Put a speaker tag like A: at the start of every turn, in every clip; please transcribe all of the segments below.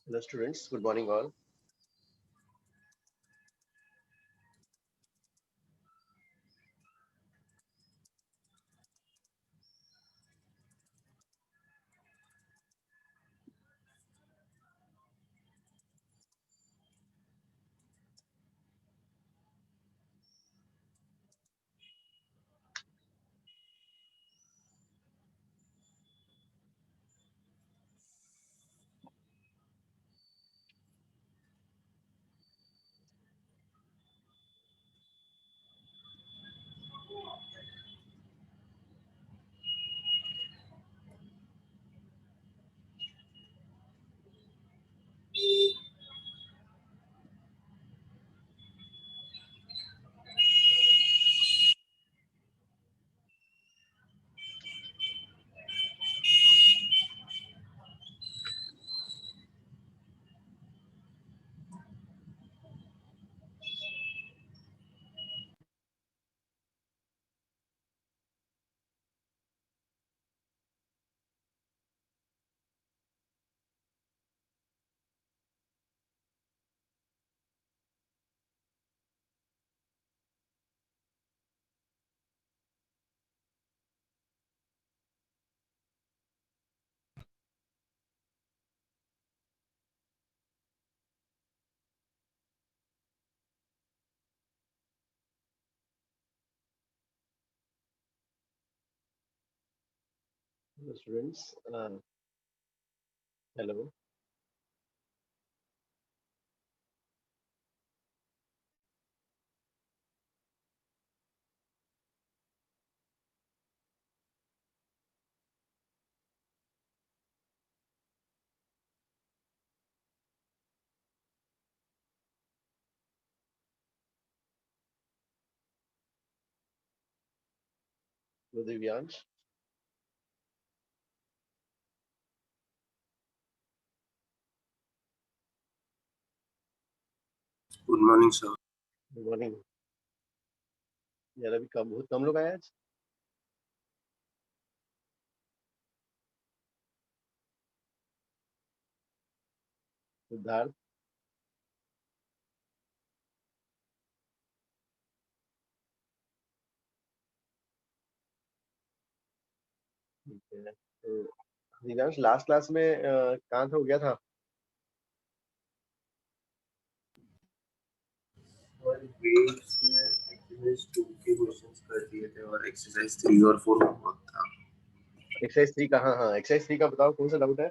A: Hello students, good morning all. Hello students, hello. Hello Divyansh.
B: Good morning, sir.
A: Good morning. यार अभी कम बहुत कम लोग आए आज. सिद्धार्थ, ठीक है. तो दिव्यांश लास्ट क्लास में कहाँ था, हो गया था.
B: और वेव्स में एक्सरसाइज 2 के क्वेश्चंस कर दिए थे और एक्सरसाइज 3 और 4 होमवर्क था।
A: एक्सरसाइज 3 का, हाँ हाँ एक्सरसाइज 3 का बताओ कौन सा डाउट है.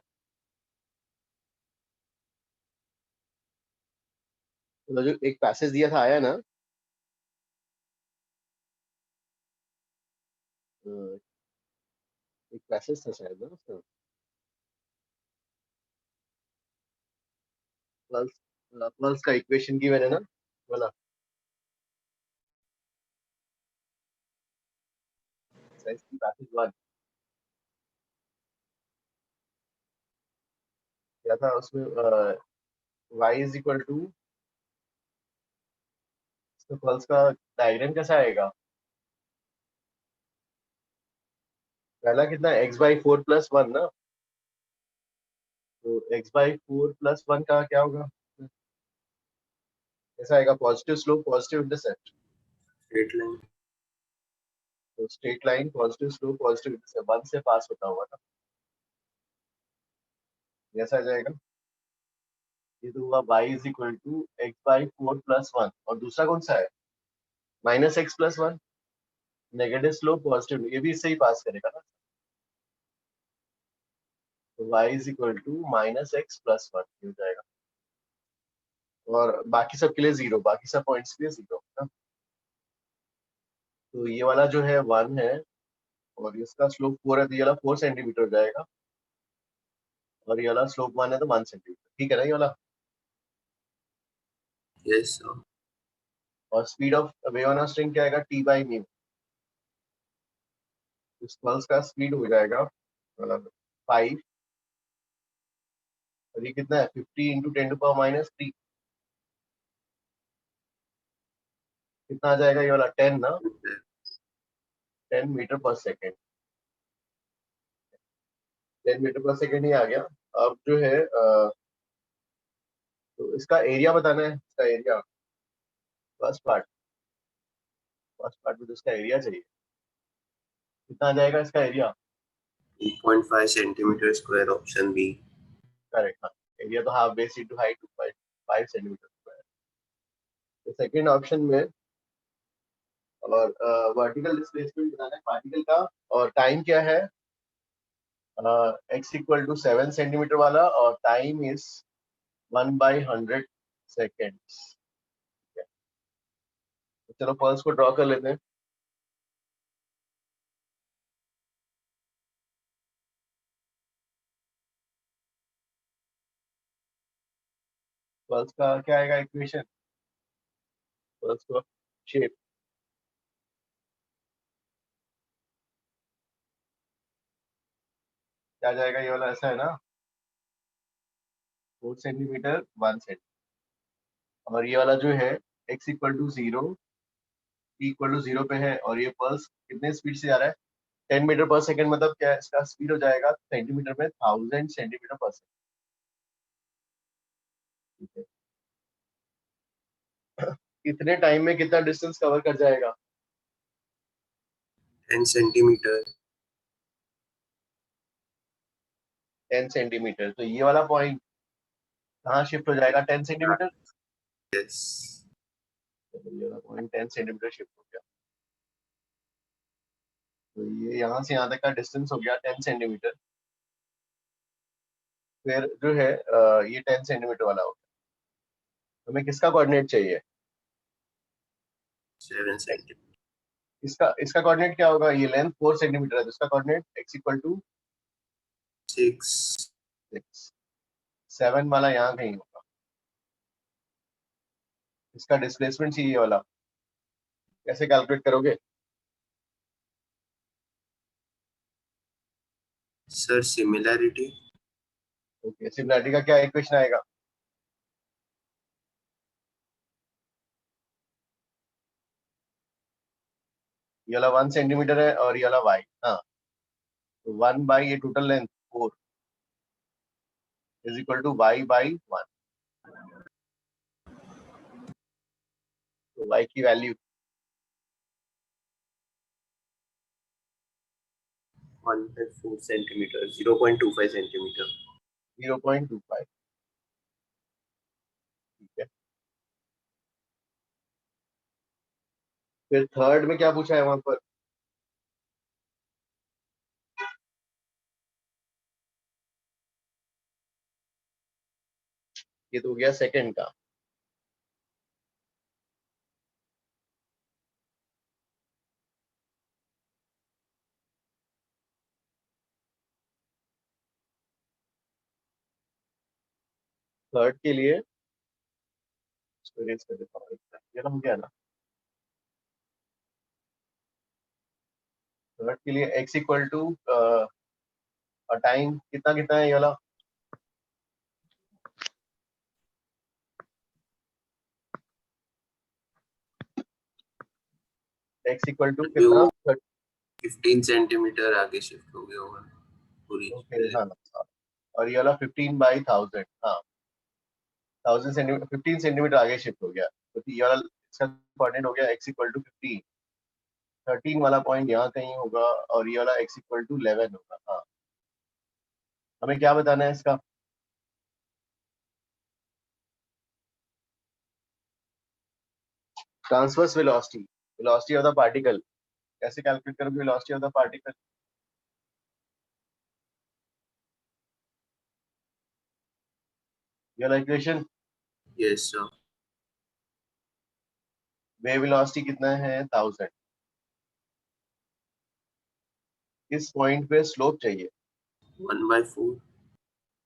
A: तो जो एक पैसेज दिया था आया ना. अ, एक पैसेज था शायद ना उसका. प्लस प्लस का इक्वेशन की मैंने ना बोला. एक्सरसाइज की पैसेज 1 क्या था उसमें. y is equal two plus का डायग्राम कैसा आएगा. पहला कितना x बाई 4 + 1 ना. तो x/4 + 1 का क्या होगा. ऐसा आएगा positive slope positive intercept.
B: Straight line.
A: तो straight line positive slope positive intercept 1 से पास होता हुआ ना. ऐसा आ जाएगा. ये तो हुआ y = x/4 + 1 और दूसरा कौन सा है. -x + 1 नेगेटिव स्लोप पॉजिटिव, ये भी इससे ही पास करेगा ना. तो y = -x + 1 हो जाएगा. और बाकी सब के लिए 0, बाकी सब पॉइंट्स के लिए 0 ना. तो ये वाला जो है 1 है और इसका स्लोप 4 है तो ये वाला 4 सेंटीमीटर हो जाएगा. और ये वाला स्लोप 1 है तो 1 सेंटीमीटर. ठीक है ना ये वाला.
B: Yes sir.
A: और speed of wave on a string क्या आएगा, t/μ. इस पल्स का स्पीड हो जाएगा मतलब 5. और ये कितना है 50 × 10⁻³ कितना आ जाएगा ये वाला 10 ना. 10 मीटर पर सेकेंड. 10 मीटर पर सेकेंड ही आ गया. अब जो है तो इसका एरिया बताना है, इसका एरिया फर्स्ट पार्ट में तो इसका एरिया चाहिए, कितना आ जाएगा इसका area?
B: 2.5 centimetre square, option B.
A: Correct, हाँ। एरिया तो half base into height 2.5 centimetre square. तो सेकेंड ऑप्शन में, और वर्टिकल डिस्प्लेसमेंट बताना है पार्टिकल का, और टाइम क्या है? x = 7 सेंटीमीटर वाला, और टाइम इज 1/100 सेकेंड्स। तो चलो पल्स को ड्रॉ कर लेते हैं। पल्स का क्या आएगा इक्वेशन? पल्स को शेप क्या जाएगा? ये वाला ऐसा है ना, 4 सेंटीमीटर 1 सेंटीमीटर, और ये वाला जो है x = 0, t = 0 पे है, और ये पल्स कितने स्पीड से जा रहा है? 10 मीटर पर सेकेंड, मतलब क्या है इसका स्पीड? हो जाएगा सेंटीमीटर में 1000 सेंटीमीटर पर सेकेंड। ठीक है। कितने टाइम में कितना डिस्टेंस कवर कर जाएगा?
B: 10 सेंटीमीटर।
A: 10 सेंटीमीटर। तो ये वाला पॉइंट कहाँ शिफ्ट हो जाएगा? 10 सेंटीमीटर।
B: यस।
A: ये वाला पॉइंट 10 सेंटीमीटर शिफ्ट हो गया। तो ये यहाँ से यहाँ तक का डिस्टेंस हो गया 10 सेंटीमीटर। फिर जो है ये 10 सेंटीमीटर वाला हो गया। हमें किसका कोऑर्डिनेट चाहिए?
B: 7 सेंटीमीटर।
A: इसका इसका कोऑर्डिनेट क्या होगा? ये लेंथ 4 सेंटीमीटर है, तो इसका कोऑर्डिनेट x =
B: 6।
A: 6। 7 वाला यहाँ कहीं होगा। इसका डिस्प्लेसमेंट चाहिए वाला, कैसे कैलकुलेट करोगे?
B: Sir similarity.
A: ओके, सिमिलैरिटी का क्या इक्वेशन आएगा? ये वाला 1 सेंटीमीटर है, और ये वाला y, हाँ। तो 1 बाई ये टोटल लेंथ 4 = y/1। तो y की वैल्यू
B: 1/4 सेंटीमीटर, 0.25 सेंटीमीटर।
A: 0.25। ठीक है। फिर थर्ड में क्या पूछा है वहां पर? ये तो हो गया सेकंड का। थर्ड के लिए इसको erase कर देता हूँ। ये ना हो गया ना। थर्ड के लिए x = टाइम कितना कितना है ये वाला? x =
B: व्यू
A: कितना?
B: 15 सेंटीमीटर आगे शिफ्ट हो गया होगा पूरी
A: ओके, हाँ
B: लेंथ।
A: हाँ। और ये वाला 15/1000, हाँ। 1000 सेंटीमीटर, 15 सेंटीमीटर आगे शिफ्ट हो गया। तो ये वाला इसका कोऑर्डिनेट हो गया x = 15। 13 वाला पॉइंट यहाँ कहीं होगा, और ये वाला x = 11 होगा, हाँ। हमें क्या बताना है इसका? Transverse velocity, velocity of the particle. कैसे कैलकुलेट करोगे वेलोसिटी ऑफ द पार्टिकल? ये वाला equation,
B: yes sir.
A: Wave velocity कितना है? 1000। इस पॉइंट पे स्लोप चाहिए
B: 1/4।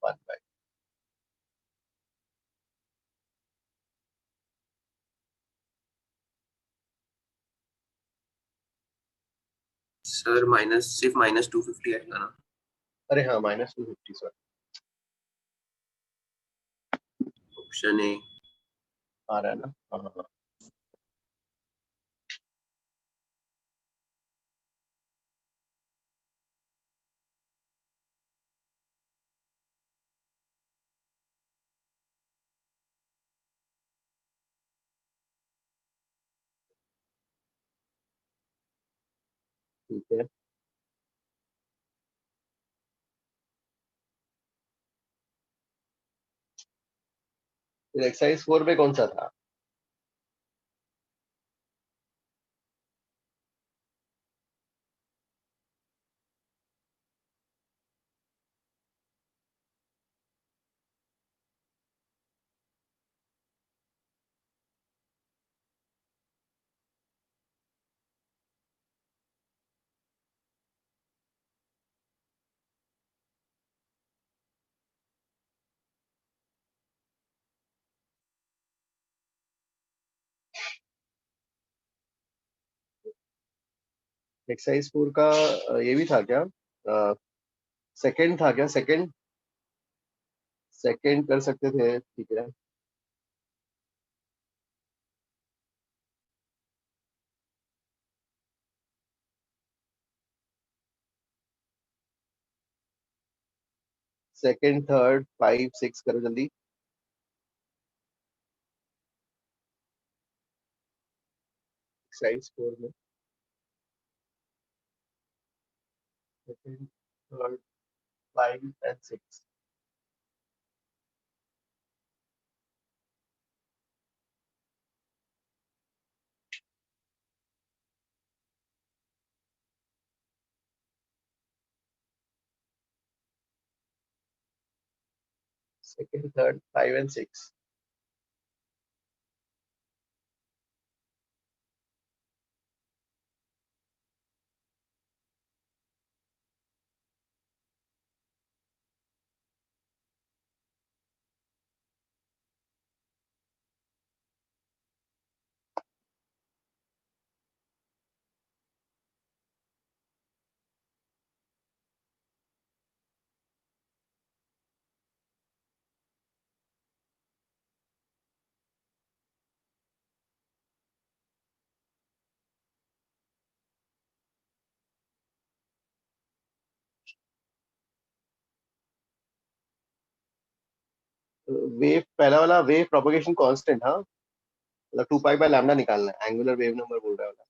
A: 1/।
B: सर माइनस, सिर्फ -250 आएगा ना?
A: अरे हाँ, -250 सर।
B: Option A.
A: आ रहा है ना? हाँ हाँ हाँ। ठीक है, फिर एक्सरसाइज 4 में कौन सा था? एक्सरसाइज 4 का ये भी था क्या? सेकंड था क्या? सेकंड सेकंड कर सकते थे, ठीक है। सेकंड, थर्ड, 5, 6 करो जल्दी। एक्सरसाइज 4 में second, third, 5 and 6। Second, third, 5 and 6। Wave, पहला वाला वेव प्रोपगेशन कांस्टेंट, हाँ, मतलब 2 पाई बाय लैम्डा निकालना है, एंगुलर वेव नंबर बोल रहा है वाला।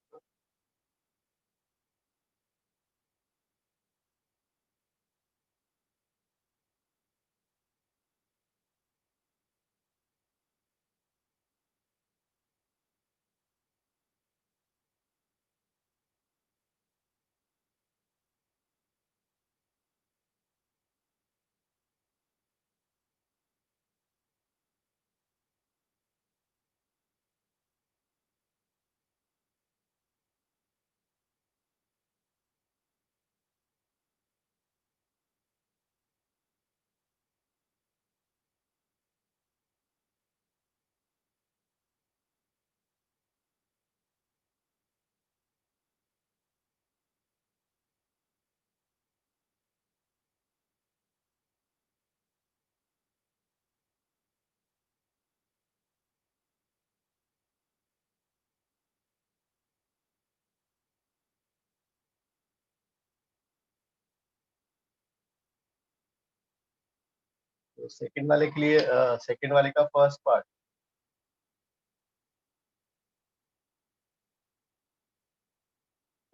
A: तो सेकंड वाले के लिए, सेकंड वाले का फर्स्ट पार्ट,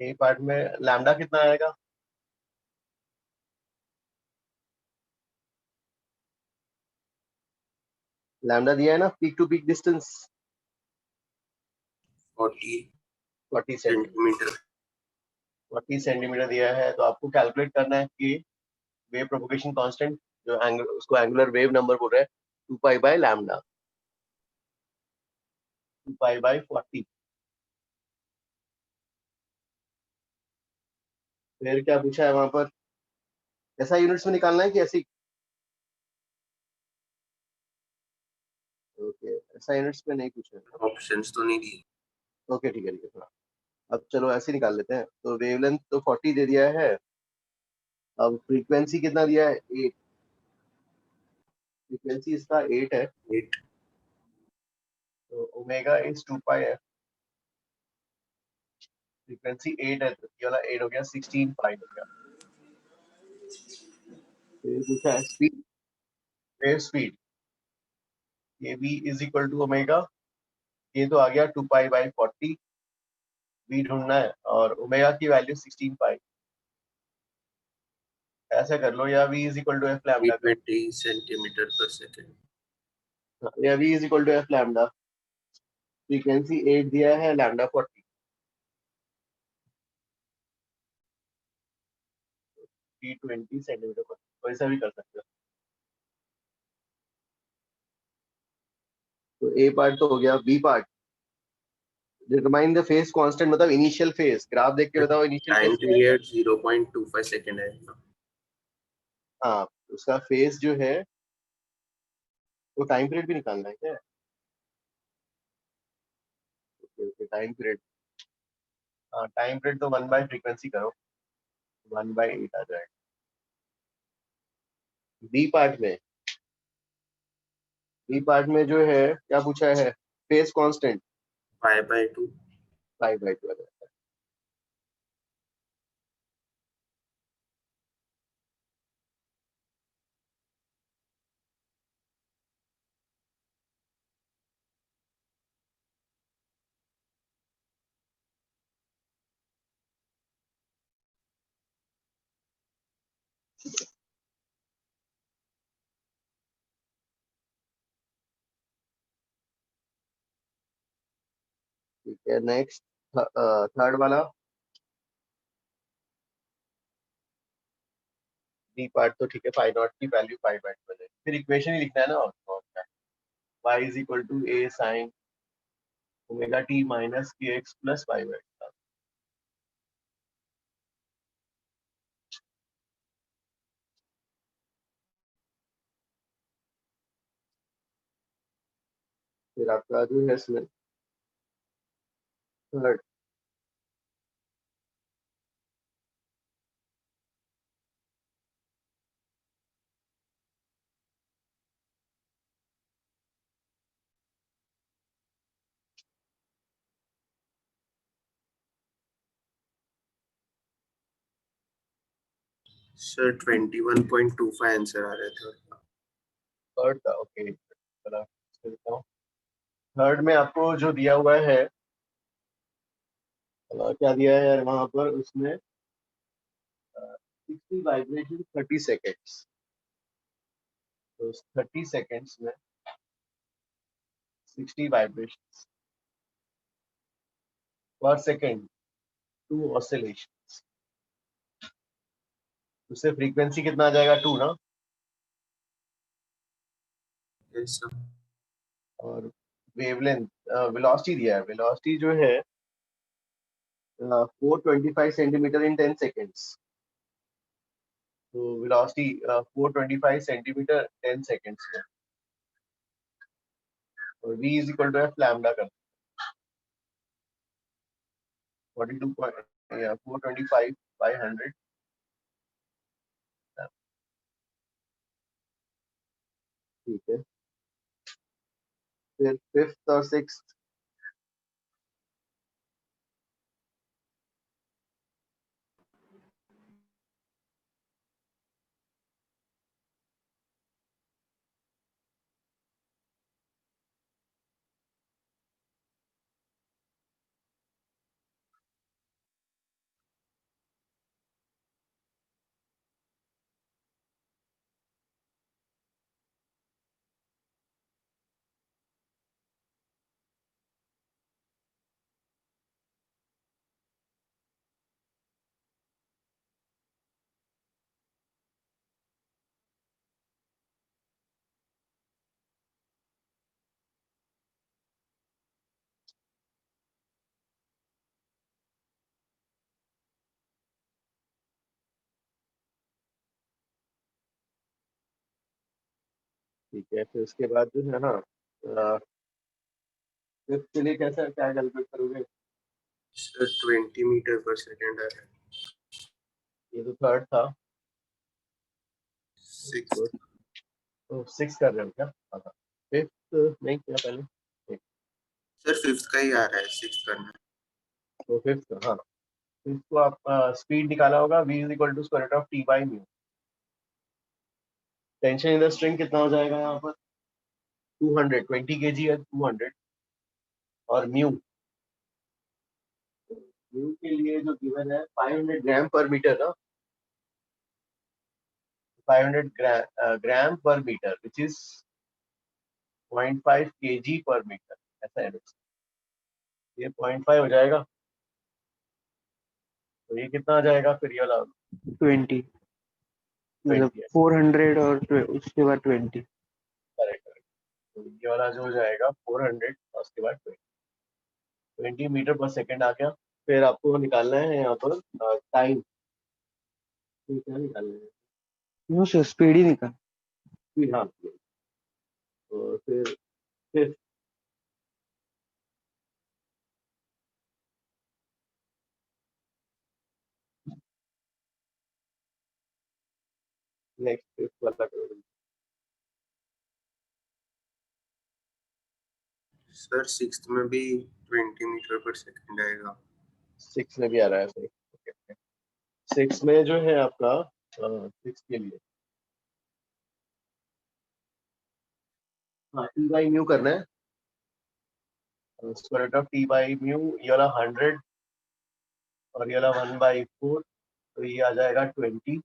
A: ए पार्ट में लैम्डा कितना आएगा? लैम्डा दिया है ना, peak to peak distance
B: 40
A: 40 centimetre.
B: Centimetre
A: 40 centimetre दिया है, तो आपको कैलकुलेट करना है कि वेव प्रोपगेशन कांस्टेंट, जो एंगल, उसको एंगुलर वेव नंबर बोल रहे हैं, 2 pi by lambda, 2 pi by 40। फिर क्या पूछा है वहां पर? ऐसा यूनिट्स में निकालना है कि ऐसी? ओके, ऐसा यूनिट्स में नहीं पूछा है।
B: ऑप्शंस तो नहीं दिए।
A: ओके, ठीक है, ठीक है, थोड़ा। अब चलो ऐसे निकाल लेते हैं। तो वेवलेंथ तो 40 दे दिया है, अब फ्रीक्वेंसी कितना दिया है? 8। फ्रीक्वेंसी इसका 8 है,
B: 8
A: तो ओमेगा इज 2 पाई है। फ्रीक्वेंसी 8 है, तो ये वाला 8 हो गया, 16 पाई हो गया। फिर पूछा है स्पीड, वेव स्पीड, ये v is equal to omega, ये तो आ गया 2 पाई बाई 40, v ढूंढना है और ओमेगा की वैल्यू 16 पाई। ऐसा कर लो, या v is equal to F lambda कर,
B: 20 सेंटीमीटर पर सेकेंड।
A: या v is equal to F lambda. Frequency 8 दिया है, लैम्डा 40, t 20 सेंटीमीटर पर, वैसा भी कर सकते हो। तो ए पार्ट तो हो गया, B part determine the phase constant, मतलब इनिशियल फेज, ग्राफ देख के बताओ इनिशियल
B: टाइम
A: फेज क्या है।
B: पीरियड 0.25 सेकेंड है।
A: हाँ, उसका फेज जो है वो टाइम पीरियड भी निकालना है क्या? टाइम पीरियड, हाँ टाइम पीरियड तो 1 बाय फ्रीक्वेंसी करो, 1/8 आ जाएगा। बी पार्ट में, बी पार्ट में जो है क्या पूछा है, फेज कांस्टेंट
B: π/2।
A: 5/2 आ जाएगा। ठीक है, नेक्स्ट थर्ड वाला, डी पार्ट तो ठीक है, फाइव नॉट की वैल्यू 5/2 आ जाएगी। फिर इक्वेशन ही लिखना है ना, और क्या, y is equal to a sine omega T minus K X plus 5/2। फिर आपका जो है इसमें थर्ड,
B: सर 21.25 आंसर आ रहे थे।
A: थर्ड था, ओके चलो करता हूँ। थर्ड में आपको जो दिया हुआ है, क्या दिया है यार वहां पर, उसमें 60 वाइब्रेशन 30 सेकेंड्स, तो 30 सेकेंड्स में 60 वाइब्रेशन पर सेकेंड, 2 ऑसिलेशन, उससे फ्रीक्वेंसी कितना आ जाएगा, 2 ना।
B: Yes sir.
A: और वेवलेंथ, वेलोसिटी दिया है, वेलोसिटी जो है 425 सेंटीमीटर इन 10 सेकेंड्स, तो वेलोसिटी 425 सेंटीमीटर 10 सेकेंड्स में, और v is equal to F lambda कर 42 या 425 बाई 100। ठीक है, फिर फिफ्थ और सिक्स्थ, ठीक है, फिर उसके बाद जो है ना फिफ्थ के लिए कैसा क्या कैलकुलेट करोगे?
B: सर 20 मीटर पर सेकेंड आ रहा है।
A: ये तो थर्ड था,
B: 6।
A: तो सिक्स कर रहे हो क्या? हाँ, फिफ्थ नहीं किया पहले,
B: सर 5th का ही आ रहा है, 6th करना है।
A: तो फिफ्थ, हाँ फिफ्थ को आप स्पीड निकाला होगा, v is equal to square root of T by mu. Tension in the string कितना हो जाएगा यहाँ पर, 200, 20 kg है 200, और म्यू म्यू के लिए जो गिवन है 500 ग्राम पर मीटर ना, 500 ग्राम पर मीटर विच इज 0.5 kg पर मीटर, ऐसा है। ये 0.5 हो जाएगा, तो ये कितना आ जाएगा फिर ये वाला?
C: 20, मतलब
A: 20 है।
C: 400 और उसके बाद 20।
A: Correct correct. तो ये वाला जो हो जाएगा 400 और उसके बाद 20 मीटर पर सेकेंड आ गया। फिर आपको निकालना है यहाँ पर टाइम, क्या निकालना है?
C: नो सर, स्पीड ही निकाल।
A: हाँ, तो फिर नेक्स्ट वाला करो।
B: सर 6th में भी 20 मीटर पर सेकंड आएगा।
A: 6 में भी आ रहा है, सही। ओके, 6 में जो है आपका 6 के लिए हाँ टी बाई म्यू करना है। Square root of T by mu, ये वाला 100 और ये वाला 1/4, तो ये आ जाएगा 20।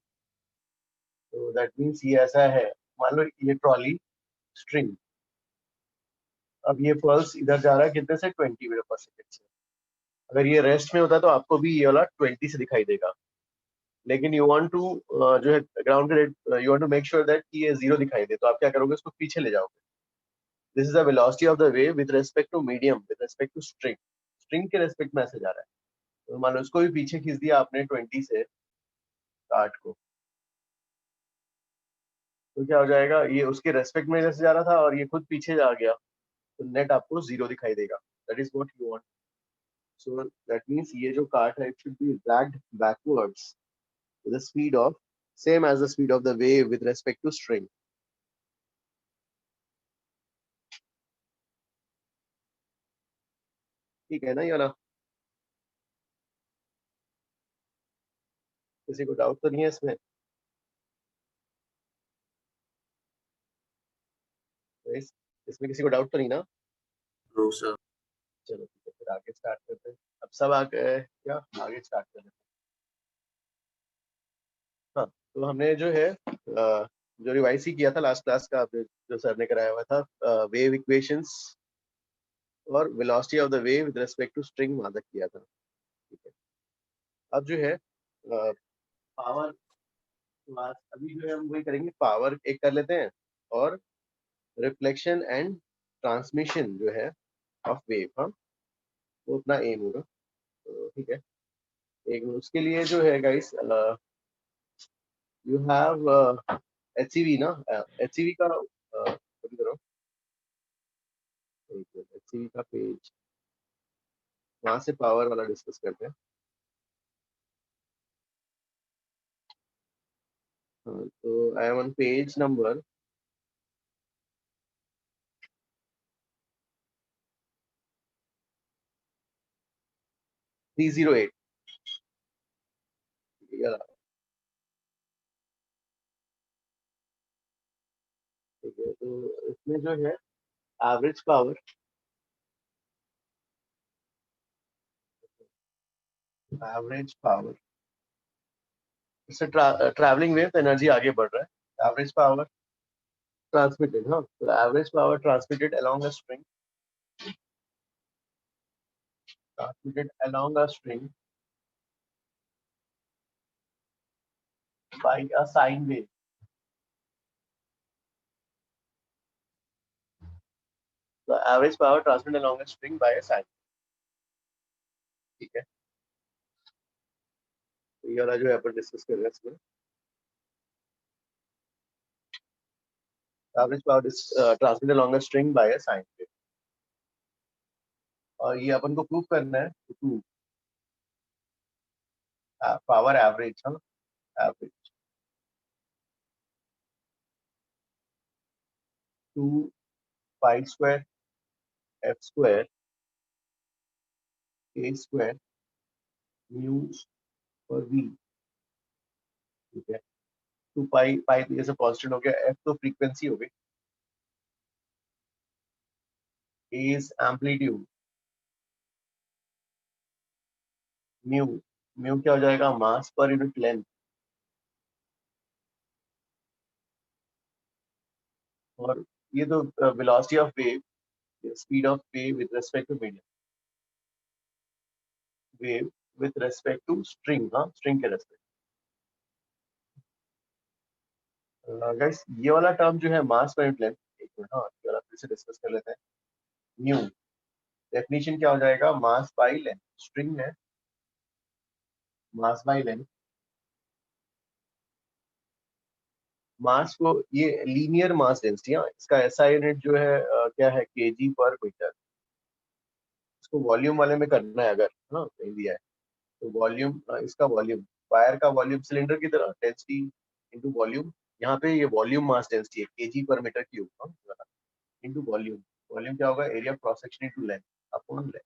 A: तो दैट मीन्स ये ऐसा है, मान लो ये ट्रॉली स्ट्रिंग, अब ये पल्स इधर जा रहा है कितने से? 20 मीटर पर सेकेंड से। अगर ये रेस्ट में होता तो आपको भी ये वाला 20 से दिखाई देगा, लेकिन यू वांट टू जो है ग्राउंड के rate, you want to make sure that कि ये 0 दिखाई दे, तो आप क्या करोगे? उसको पीछे ले जाओगे। This is the velocity of the wave with respect to medium with respect to string. String के रेस्पेक्ट में ऐसे जा रहा है, तो मान लो इसको भी पीछे खींच दिया आपने 20 से काट को, तो क्या हो जाएगा? ये उसके रेस्पेक्ट में जैसे जा रहा था और ये खुद पीछे जा गया, तो नेट आपको 0 दिखाई देगा। That is what you want. So that means ये जो काट है, it should be dragged backwards with the speed of same as the speed of the wave with respect to string. ठीक है ना ये वाला? किसी को डाउट तो नहीं है इसमें? तो इसमें किसी को डाउट तो नहीं ना?
B: No sir.
A: चलो ठीक है, फिर आगे स्टार्ट करते हैं। अब सब आ गए क्या? आगे स्टार्ट करते हैं। हाँ, तो हमने जो है जो रिवाइज ही किया था लास्ट क्लास का, जो सर ने कराया हुआ था, वेव इक्वेशंस और velocity of the wave with respect to string वादा किया था। ठीक है, अब जो है पावर, अभी जो है हम वही करेंगे, पावर एक कर लेते हैं, और रिफ्लेक्शन एंड ट्रांसमिशन जो है ऑफ वेव, हाँ वो अपना एम होगा। तो ठीक है, एक उसके लिए जो है गाइस, यू हैव एचसीवी ना, एचसीवी का कभी करो, एचसीवी का पेज, वहां से पावर वाला डिस्कस करते हैं। हाँ, तो I am on page number 308। ठीक है, तो इसमें जो है एवरेज पावर, एवरेज पावर, इससे ट्रैवलिंग वेव तो एनर्जी आगे बढ़ रहा है। एवरेज पावर ट्रांसमिटेड, हाँ, तो average power transmitted along a string, transmitted along a string by a sine wave. The average power transmitted along a string by a sine wave. ठीक है, तो ये वाला जो है अपन डिस्कस कर रहे हैं इसमें, average power transmitted along a string by a sine wave, और ये अपन को प्रूव करना है टू पावर एवरेज, हाँ average 2 pi square F square A square mu और वी। ठीक है, 2 पाई, पाई तो जैसे कांस्टेंट हो गया, एफ तो फ्रीक्वेंसी हो गई, ए इज एम्पलीट्यूड, म्यू म्यू क्या हो जाएगा, मास पर यूनिट लेंथ, और ये तो velocity of wave, speed of wave with respect to medium, wave with respect to string, हाँ स्ट्रिंग के रेस्पेक्ट। गाइस ये वाला टर्म जो है मास पर यूनिट लेंथ, एक मिनट, हाँ ये वाला फिर से डिस्कस कर लेते हैं। म्यू डेफिनेशन क्या हो जाएगा, मास बाई लेंथ, स्ट्रिंग है मास बाई लेंथ, मास को ये लीनियर मास डेंसिटी, हाँ इसका एसआई यूनिट जो है क्या है, केजी पर मीटर। इसको वॉल्यूम वाले में करना है अगर, हाँ कहीं दिया है तो वॉल्यूम, इसका वॉल्यूम, वायर का वॉल्यूम सिलेंडर की तरह, डेंसिटी इनटू वॉल्यूम, यहाँ पे ये वॉल्यूम मास डेंसिटी है केजी पर मीटर क्यूब, हाँ इनटू वॉल्यूम, वॉल्यूम क्या होगा, area cross section into length upon length,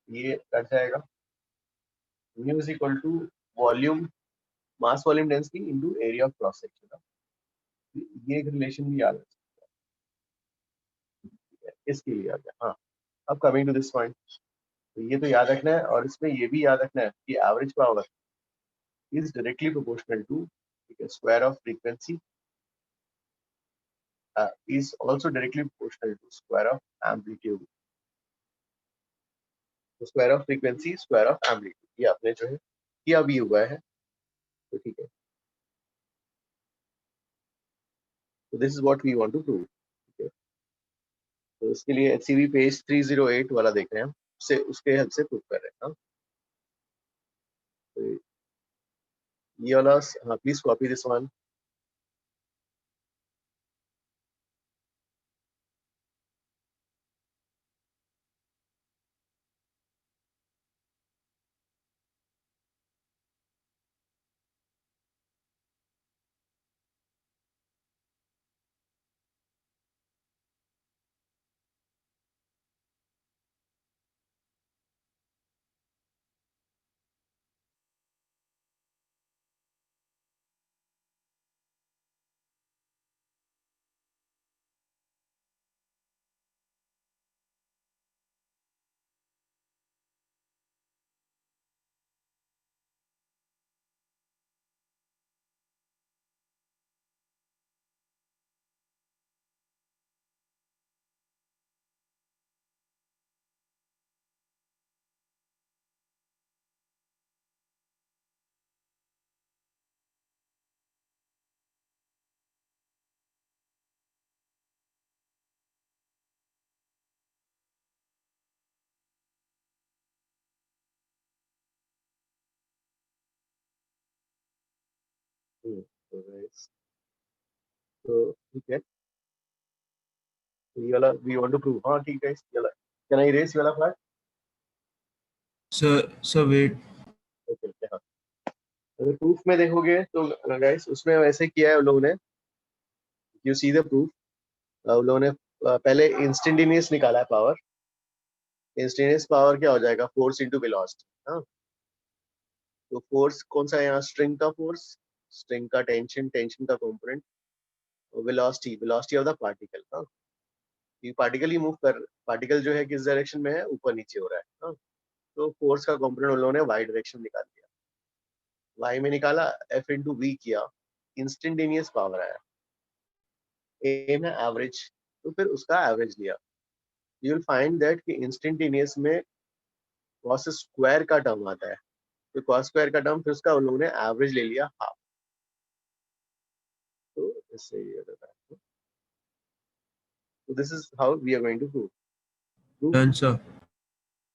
A: ये कट जाएगा। Mu is equal to volume, mass volume density into area of cross section, ये एक relation भी याद है इसके लिए आ गया। हाँ अब कमिंग टू दिस पॉइंट, तो ये तो याद रखना है, और इसमें ये भी याद रखना है कि average power is directly proportional to, ठीक है, square of frequency is also directly proportional to square of amplitude, तो square of frequency square of amplitude, ये आपने जो है किया भी हुआ है, तो ठीक है, तो this is what we want to prove, ठीक है। तो इसके लिए एचसीवी पेज 308 वाला देख रहे हैं हम, उससे उसके हेल्प से प्रूव कर रहे हैं, हाँ तो ये वाला, हाँ प्लीज कॉपी दिस वन। तो guys, तो ठीक है, तो ये वाला वी वांट टू प्रूव, हाँ ठीक है, ये वाला कैन आई रेस ये वाला फ्लैग,
B: सर वेट।
A: ओके हाँ। अगर प्रूफ में देखोगे तो गाइस उसमें वैसे किया है उन लोगों ने, यू सी द प्रूफ, उन लोगों ने पहले इंस्टेंटेनियस निकाला है पावर, इंस्टेंटेनियस पावर क्या हो जाएगा, फोर्स इंटू वेलोसिटी, हाँ तो फोर्स कौन सा है यहाँ, स्ट्रिंग का फोर्स, स्ट्रिंग का टेंशन, टेंशन का component, velocity, velocity of the particle, हाँ ये पार्टिकल ही मूव कर, पार्टिकल जो है किस डायरेक्शन में है, ऊपर नीचे हो रहा है, हाँ तो फोर्स का कंपोनेंट उन लोगों ने वाई डायरेक्शन निकाल दिया, वाई में निकाला, एफ इंटू वी किया, इंस्टेंटेनियस पावर आया, एम है एवरेज, तो फिर उसका एवरेज लिया, यू विल फाइंड दैट कि इंस्टेंटेनियस में कॉस स्क्वायर का टर्म आता है, तो कॉस स्क्वायर का टर्म फिर उसका उन लोगों ने एवरेज ले लिया हाफ, तो इससे ये हो जाता है, तो this is how we are going to prove, proof
B: done sir.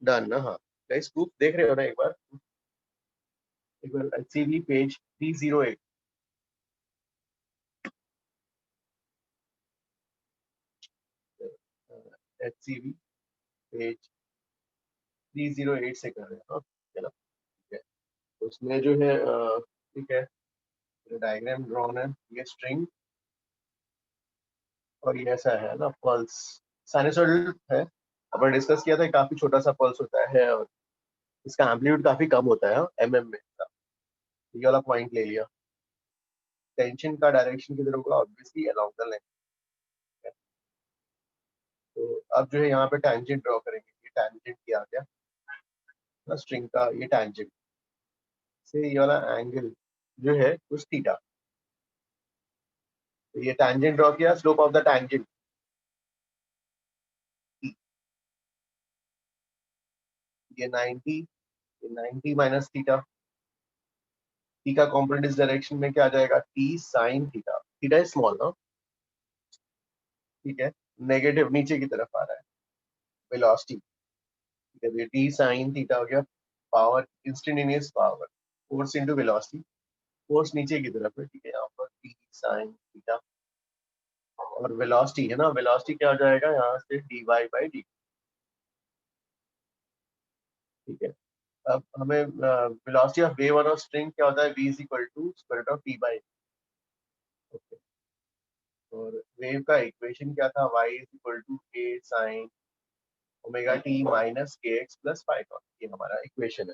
A: Done ना, हाँ गाइस प्रूफ देख रहे हो ना, एक बार एचसीवी पेज 308, एचसीवी पेज 308 से कर रहे हैं, हाँ चलो ठीक है, उसमें जो है ठीक है, डायग्राम ड्रॉन है, ये स्ट्रिंग, और ये ऐसा है ना पल्स, साइनसॉइडल है, अपन डिस्कस किया था, काफी छोटा सा पल्स होता है, और इसका एम्पलीट्यूड काफी कम होता है एमएम में, ये वाला पॉइंट ले लिया, टेंशन का डायरेक्शन किधर होगा, ऑब्वियसली अलोंग द लेंथ, तो अब जो है यहाँ पे टैंजेंट ड्रॉ करेंगे, ये टैंजेंट किया गया, ना स्ट्रिंग का ये टैंजेंट से ये वाला एंगल जो है कुछ थीटा, तो ये टैंजेंट ड्रॉ किया, स्लोप ऑफ द टैंजेंट ये 90 माइनस थीटा, टी का कॉम्पोनेंट इस डायरेक्शन में क्या आ जाएगा, T sine theta, theta is small ना, ठीक है, नेगेटिव नीचे की तरफ आ रहा है वेलोसिटी, ठीक है, तो ये टी साइन थीटा हो गया, power instantaneous power, force into velocity, force नीचे की तरफ है, ठीक है, यहाँ पर टी साइन थीटा, और वेलोसिटी है ना, वेलोसिटी क्या हो जाएगा यहाँ से डी वाई बाई डी, ठीक है। अब हमें वेलोसिटी ऑफ वेव और स्ट्रिंग क्या होता है, v is equal to square root of T by, okay, और वेव का इक्वेशन क्या था, y is equal to k sine omega T minus K X plus five naught, ये हमारा इक्वेशन है,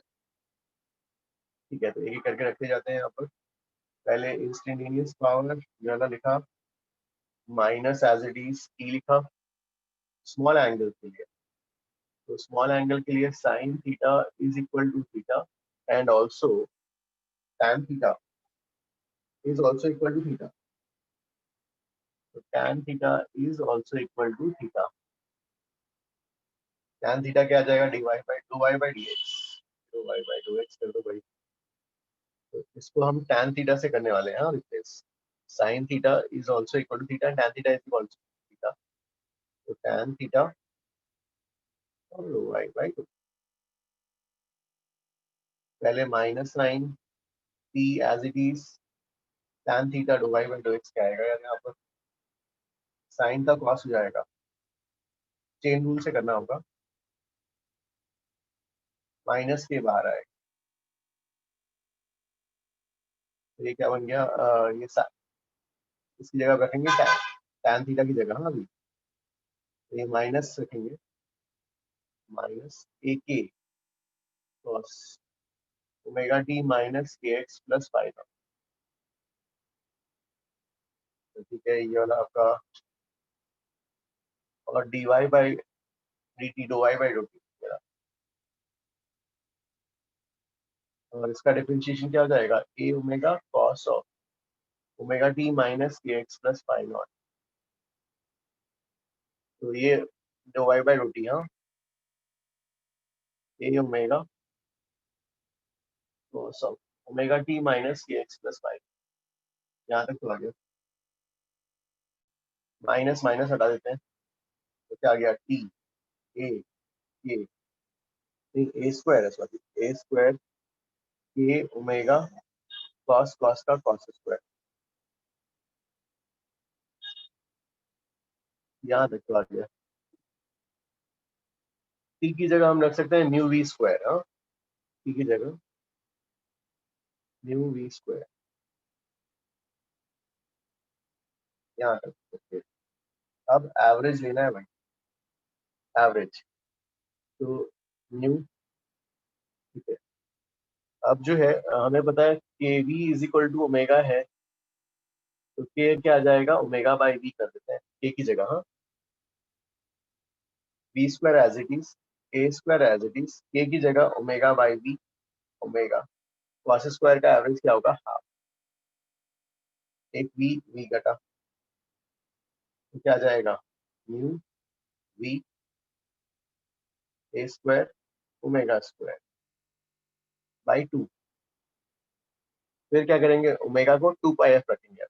A: ठीक है। तो एक एक करके रखते जाते हैं यहाँ पर, पहले इंस्टेंटेनियस पावर ये वाला लिखा, minus as it is T लिखा, स्मॉल एंगल के लिए, तो स्मॉल एंगल के लिए sine theta is equal to theta and also tan theta is also equal to theta, तो tan theta is also equal to theta, tan theta क्या आ जाएगा, D Y by two Y by D X, two Y by two X कर दो भाई, तो इसको हम tan थीटा से करने वाले हैं replace, sin theta is also equal to theta, tan theta is equal to theta, तो tan थीटा और वाई बाई टू, पहले minus sine T as it is, tan theta do Y by do X क्या आएगा यार, यहाँ पर sign का cos हो जाएगा, चेन रूल से करना होगा, माइनस के बाहर आएगा, तो ये क्या बन गया, ये इसकी जगह रखेंगे tan, tan थीटा की जगह, हाँ अभी तो ये माइनस रखेंगे, माइनस ए के cos omega T minus K X plus five, तो ठीक है, ये वाला आपका, और D Y by D T डो वाई बाई डो टी, और इसका डिफरेंशिएशन क्या हो जाएगा, A omega cos of omega T minus K X plus five naught, तो ये डो वाई बाई डो टी, हाँ A omega cos of omega T minus K X plus five, यहाँ तक तो आ गया, माइनस माइनस हटा देते हैं, तो क्या आ गया, टी ए के, ए स्क्वायर है, सॉरी ए स्क्वायर के ओमेगा कॉस कॉस का कॉस स्क्वायर, यहाँ तक तो आ गया, टी की जगह हम रख सकते हैं न्यू वी स्क्वायर, हाँ टी की जगह न्यू वी स्क्वायर, यहाँ तक okay। अब एवरेज लेना है भाई, एवरेज, तो न्यू, ठीक है, अब जो है हमें पता है के V is equal to omega है, तो के क्या आ जाएगा, ओमेगा बाई वी कर देते हैं के की जगह, हाँ V square as it is, A square as it is, K की जगह omega by V, omega cos square का एवरेज क्या होगा, हाफ, एक वी वी घटा, तो क्या आ जाएगा, nu V A square omega square by two, फिर क्या करेंगे, ओमेगा को टू पाई एफ रखेंगे,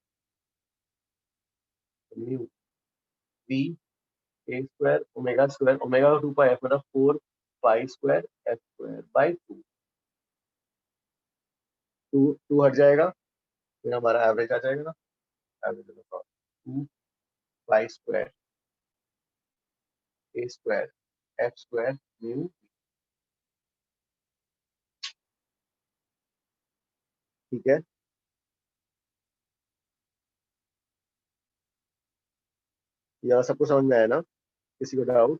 A: nu V A square square omega का टू पाई एफ मतलब four pi square F square by two, two two हट जाएगा, फिर हमारा एवरेज आ जाएगा ना, average two pi square A square F square nu, ठीक है, ये सबको समझ में आया ना, किसी को डाउट,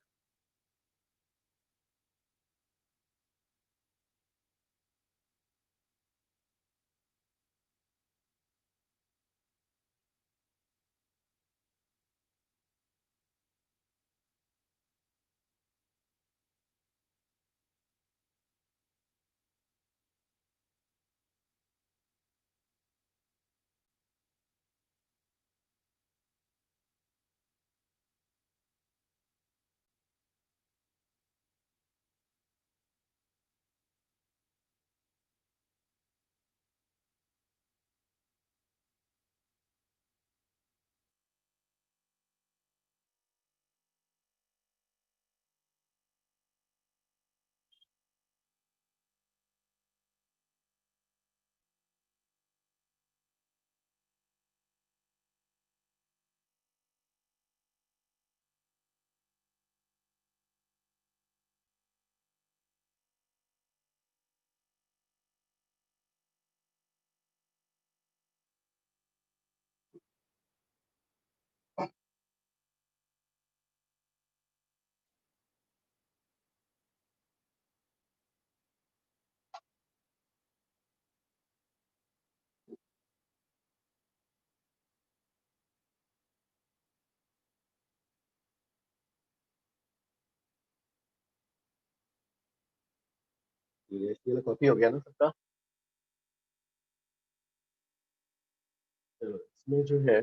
A: ये कॉपी हो गया ना सबका। चलो इसमें जो है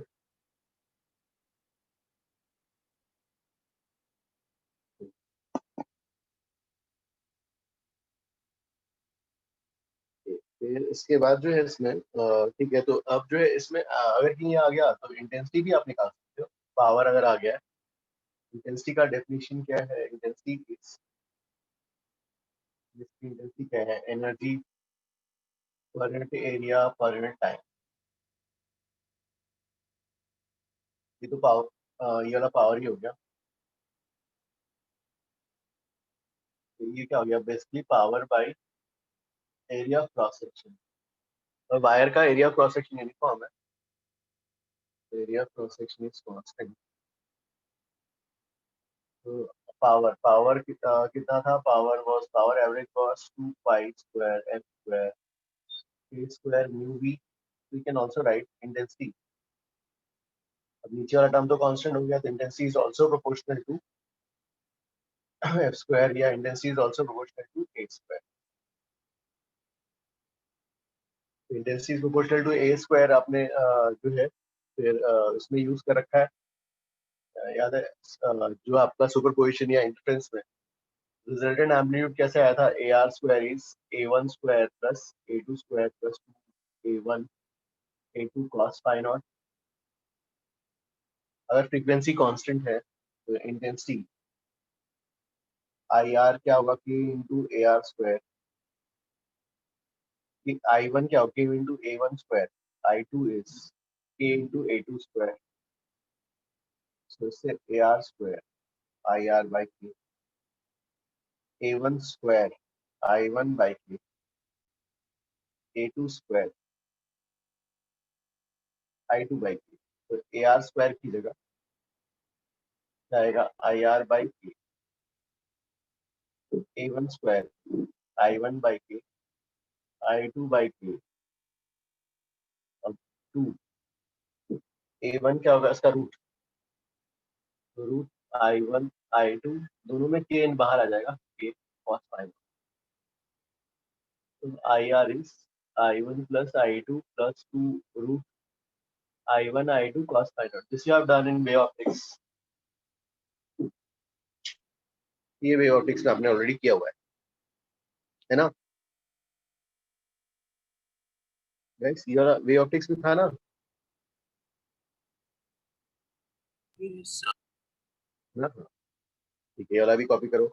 A: फिर इसके बाद जो है इसमें ठीक है, तो अब जो है इसमें अगर कहीं आ गया तो इंटेंसिटी भी आप निकाल सकते हो। पावर अगर आ गया है, इंटेंसिटी का डेफिनेशन क्या है? इंटेंसिटी इंटेंसिटी क्या है? Energy per unit area per unit time. ये तो पावर, ये वाला पावर ही हो गया। तो ये क्या हो गया? Basically power by area cross section. और वायर का एरिया क्रॉस सेक्शन यूनिफॉर्म है, area cross section is constant. तो पावर कितना था? Power average was 2 pi square F square A square mu V. We can also write intensity. अब नीचे वाला term तो कांस्टेंट हो गया, तो intensity is also proportional to F square, या intensity is also proportional to A square. Intensity is proportional to A square आपने जो है फिर इसमें यूज कर रखा है। याद है जो आपका सुपरपोजिशन या इंटरफेरेंस में रिजल्टेंट एम्पलीट्यूड कैसे आया था? A R square is A one square plus A two square plus two A one A two cos phi naught. अगर फ्रीक्वेंसी कांस्टेंट है तो इंटेंसिटी आई आर क्या होगा? K into A R square. I one क्या होगा? K into A one square. I two is K into A two square. So इससे A R square I R by K, A one square I one by K, A two square I two by K. तो ए R square की जगह जाएगा आई R by K, A one square I one by K, I two by के। अब to, A one क्या होगा? इसका root, root I one I two, दोनों में के एन बाहर आ जाएगा, के कॉस फाइव। तो I R is I one plus I two plus two root I one I two cos five naught. This you have done in wave optics. ये wave optics में आपने ऑलरेडी किया हुआ है ना गाइस? ये वाला वे ऑप्टिक्स में था ना?
B: Yes.
A: ना ठीक है, ये वाला भी कॉपी करो।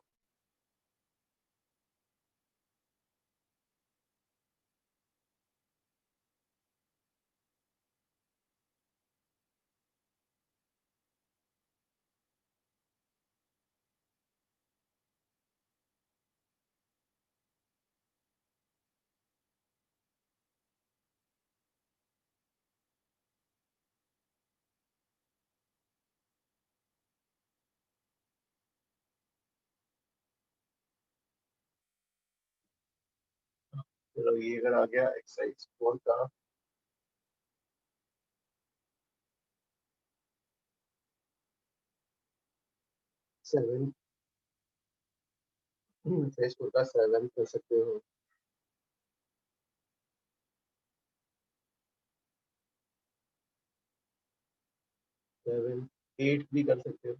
A: चलो ये अगर आ गया एक्सरसाइज 4 का 7, एक्सरसाइज 4 का 7 कर सकते हो। 7 8 भी कर सकते हो।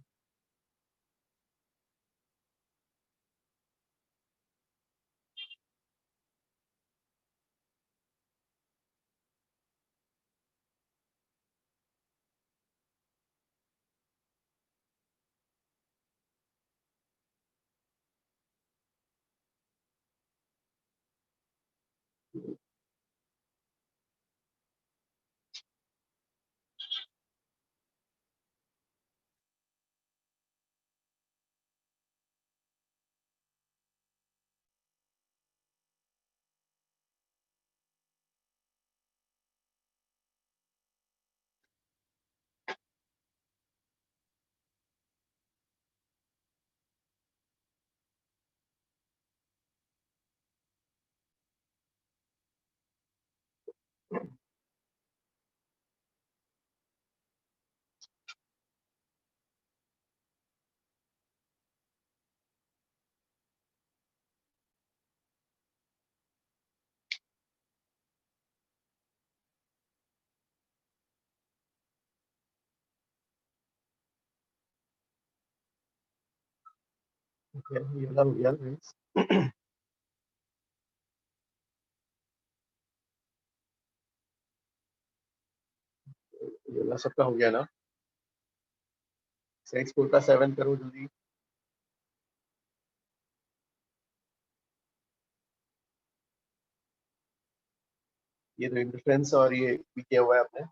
A: Okay, ये वाला हो गया guys. ये वाला सबका हो गया ना. सेक्स कोड का 7 करो जल्दी. ये तो इंटरफेरेंस और ये भी किया हुआ है आपने.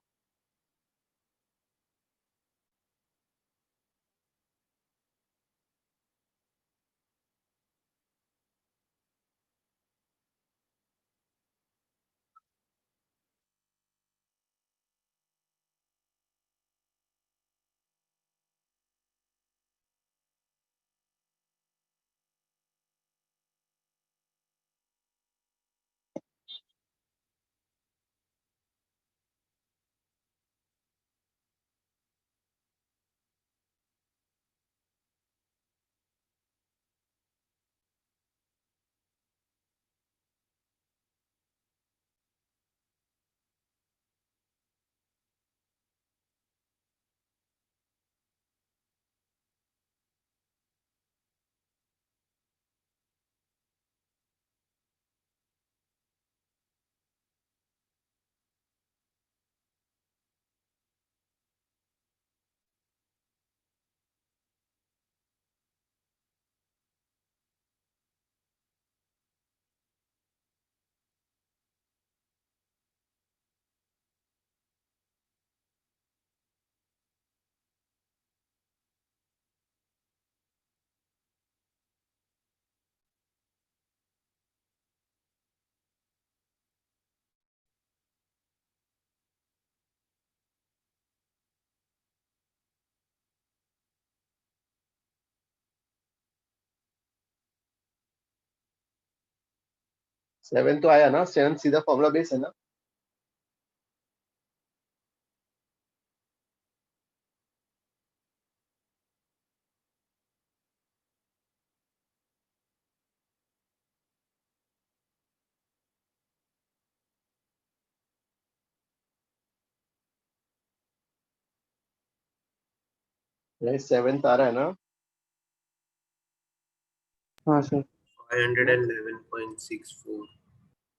A: सेवन तो आया ना. 7 सीधा फॉर्मूला बेस है ना. नहीं 7 आ रहा है ना.
C: हाँ सर.
B: 511.64.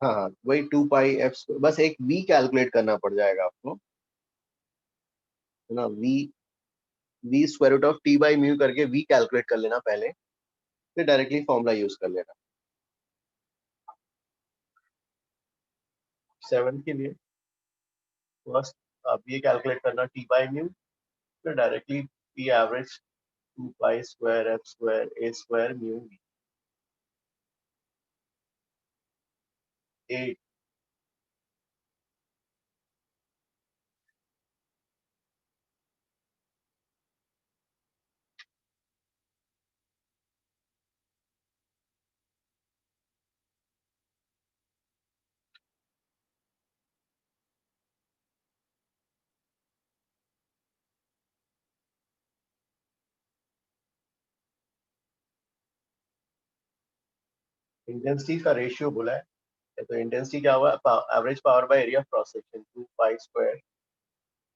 A: हाँ हाँ वही 2 पाई एफ. बस एक v कैलकुलेट करना पड़ जाएगा आपको, है ना. v square root of t by mu करके v कैलकुलेट कर लेना पहले, फिर डायरेक्टली फॉर्मूला यूज कर लेना. 7 के लिए फर्स्ट आप ये कैलकुलेट करना t बाई म्यू, फिर directly p average 2 pi square F square A square mu v. 8. Intensity का रेशियो बोला है, तो इंटेंसिटी क्या हुआ. Average power by area of cross section 2 pi square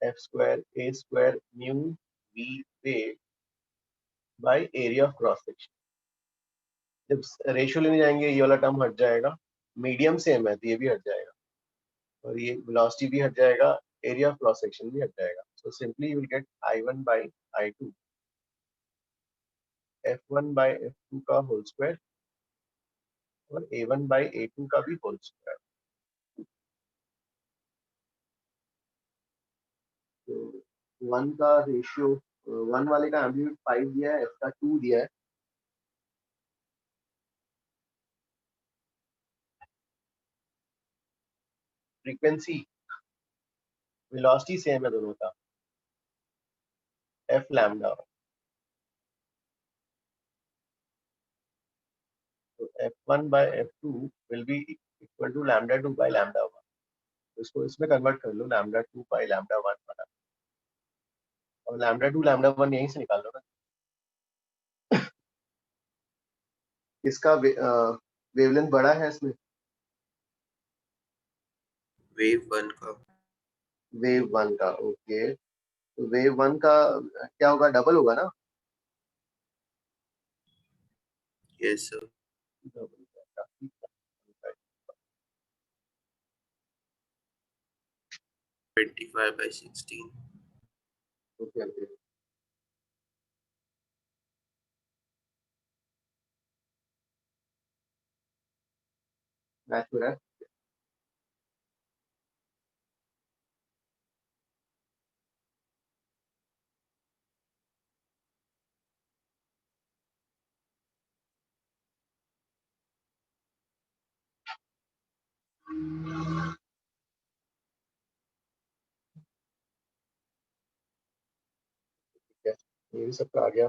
A: F square A square mu v wave by area of cross section. जब ratio लेने जाएंगे ये वाला टर्म हट जाएगा. मीडियम सेम है तो ये भी हट जाएगा, और ये वेलोसिटी भी हट जाएगा, एरिया ऑफ क्रॉस सेक्शन भी हट जाएगा. So simply you will get I1 by I2 F1 by F2 का होल स्क्वायर और A1 बाय A2 का भी होल स्क्वायर. तो 1 का रेशियो, 1 वाले का एम्पलीट्यूड 5 दिया है, F का 2 दिया है. फ्रीक्वेंसी वेलोसिटी सेम है दोनों का, F लैम्डा. तो F1 by F2 will be equal to lambda 2 by lambda 1. तो इसको इसमें कन्वर्ट कर लो, lambda 2 by lambda 1 वाला, और lambda 2 lambda 1 यहीं से निकाल लो ना. इसका वेवलेंथ बड़ा है इसमें.
B: वेव 1 का.
A: वेव 1 का ओके. तो वेव 1 का क्या होगा, डबल होगा ना.
B: Yes, sir. 25/16.
A: Okay, okay. Match हो रहा है. ठीक है, ये भी सबका आ गया.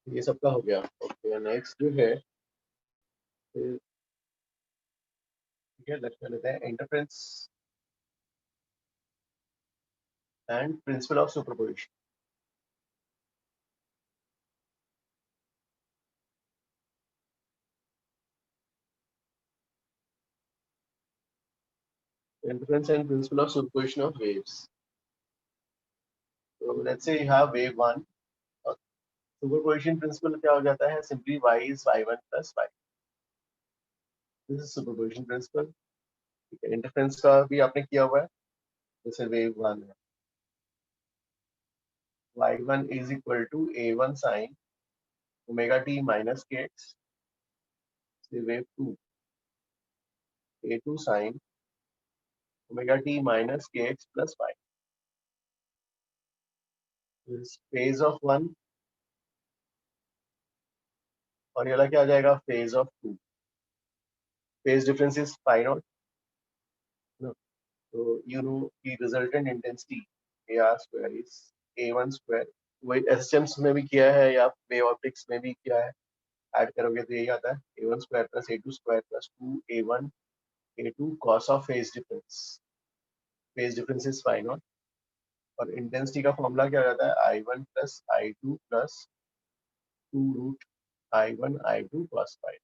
A: ये सबका हो गया. ओके, नेक्स्ट जो है, ठीक है, लक्ष्य लेते हैं interference and principle of superposition. Interference and principle of superposition of waves. So let's say you have wave one. Superposition principle क्या हो जाता है? Simply y is y1 plus y. This is superposition principle. ठीक है, interference का भी आपने किया हुआ है. जैसे वेव वन है, y1 is equal to a1 sin omega t minus kx. से wave two, a2 sin omega t minus kx plus y. This phase of one, और ये वाला क्या आ जाएगा? phase of two. Phase difference is phi naught. No. So you know the resultant intensity AR square is A1 square. वही एसएचएम्स में भी किया है या वेव ऑप्टिक्स में भी किया है. ऐड करोगे तो यही आता है, A1 square plus A2 square plus 2A1 A2 cos of phase difference. Phase difference is phi naught. और इंटेंसिटी का फॉर्मूला क्या हो जाता है? I1 plus I2 plus 2 root I1 I2 cos phi.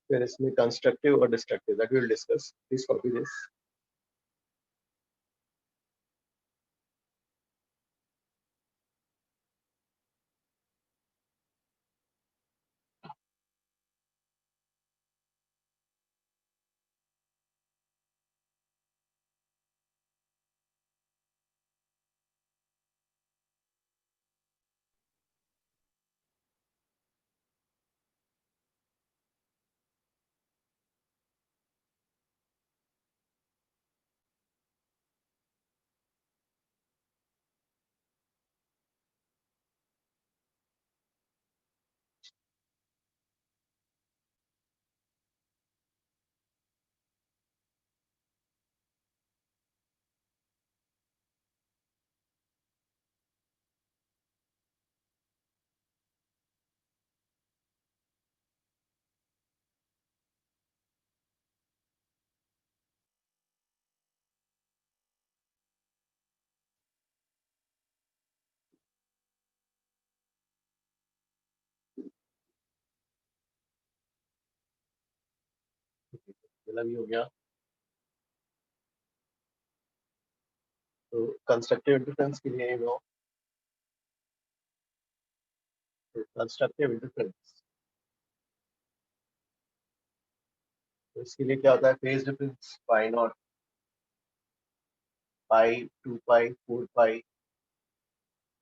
A: फिर इसमें कंस्ट्रक्टिव और destructive that we will discuss. Please copy this. पहला भी हो गया. तो कंस्ट्रक्टिव इंटरफेरेंस के लिए नो, कंस्ट्रक्टिव इंटरफेरेंस, तो इसके लिए क्या होता है? Phase difference pi not, pi, 2 pi, 4 pi,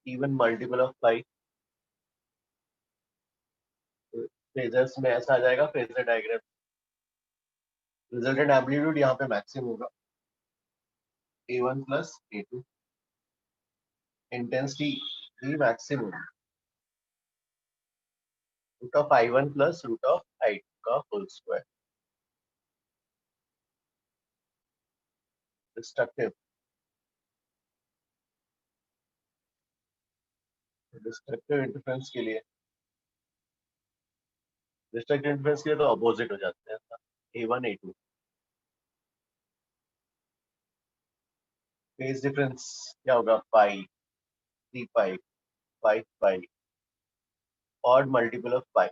A: even multiple of pi. Phasors में ऐसा आ जाएगा फेजर डायग्राम. रिजल्टेंट एम्पलीट्यूड यहाँ पे मैक्सिमम होगा A1 प्लस A2. इंटेंसिटी भी maximum root of I1 plus root of I2 का whole square. Destructive, destructive interference के लिए, डिस्ट्रक्टिव इंटरफेरेंस के लिए तो अपोजिट हो जाते हैं A1 A2. फेज डिफरेंस क्या होगा? Pi, 3 pi, 5 pi, odd multiple of pi.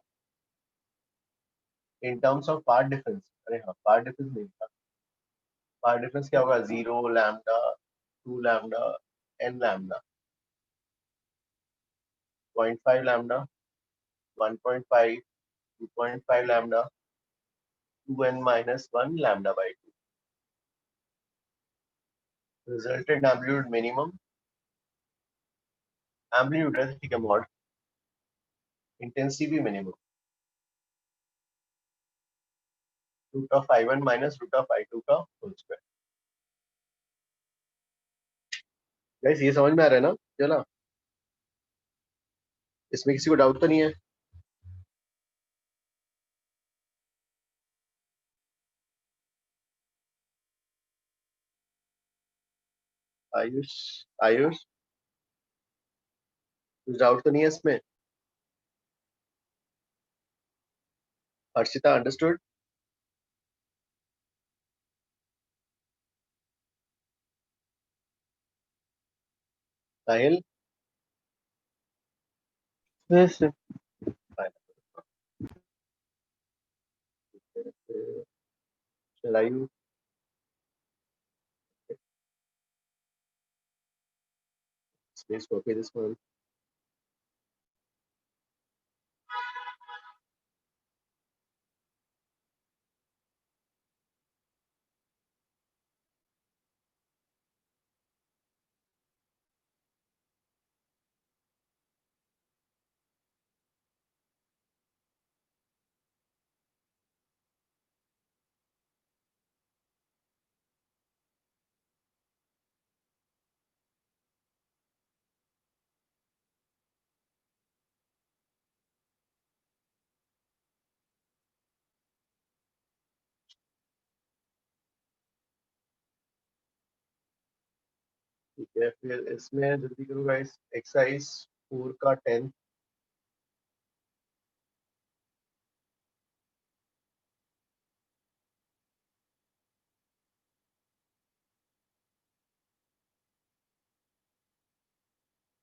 A: In terms of path difference, अरे हाँ पार्ट डिफरेंस नहीं था, पार्ट डिफरेंस क्या होगा? 0 lambda, 2 lambda, n lambda, 0.5 lambda, 1.5, 2.5 lambda, 2n minus 1 lambda by 2. Resultant amplitude minimum, amplitude है ठीक है मॉड, इंटेंसिटी भी minimum, root of I1 minus root of I2 का होल स्क्वायर। गाइस ये समझ में आ रहा है ना? चला, इसमें किसी को डाउट तो नहीं है? आयुष, आयुष कुछ डाउट तो नहीं है इसमें? Harshita understood? Sahil?
C: Yes, sir.
A: Shall I space copy this one? ठीक है, फिर इसमें जल्दी करो गाइस, एक्सरसाइज 4 का 10,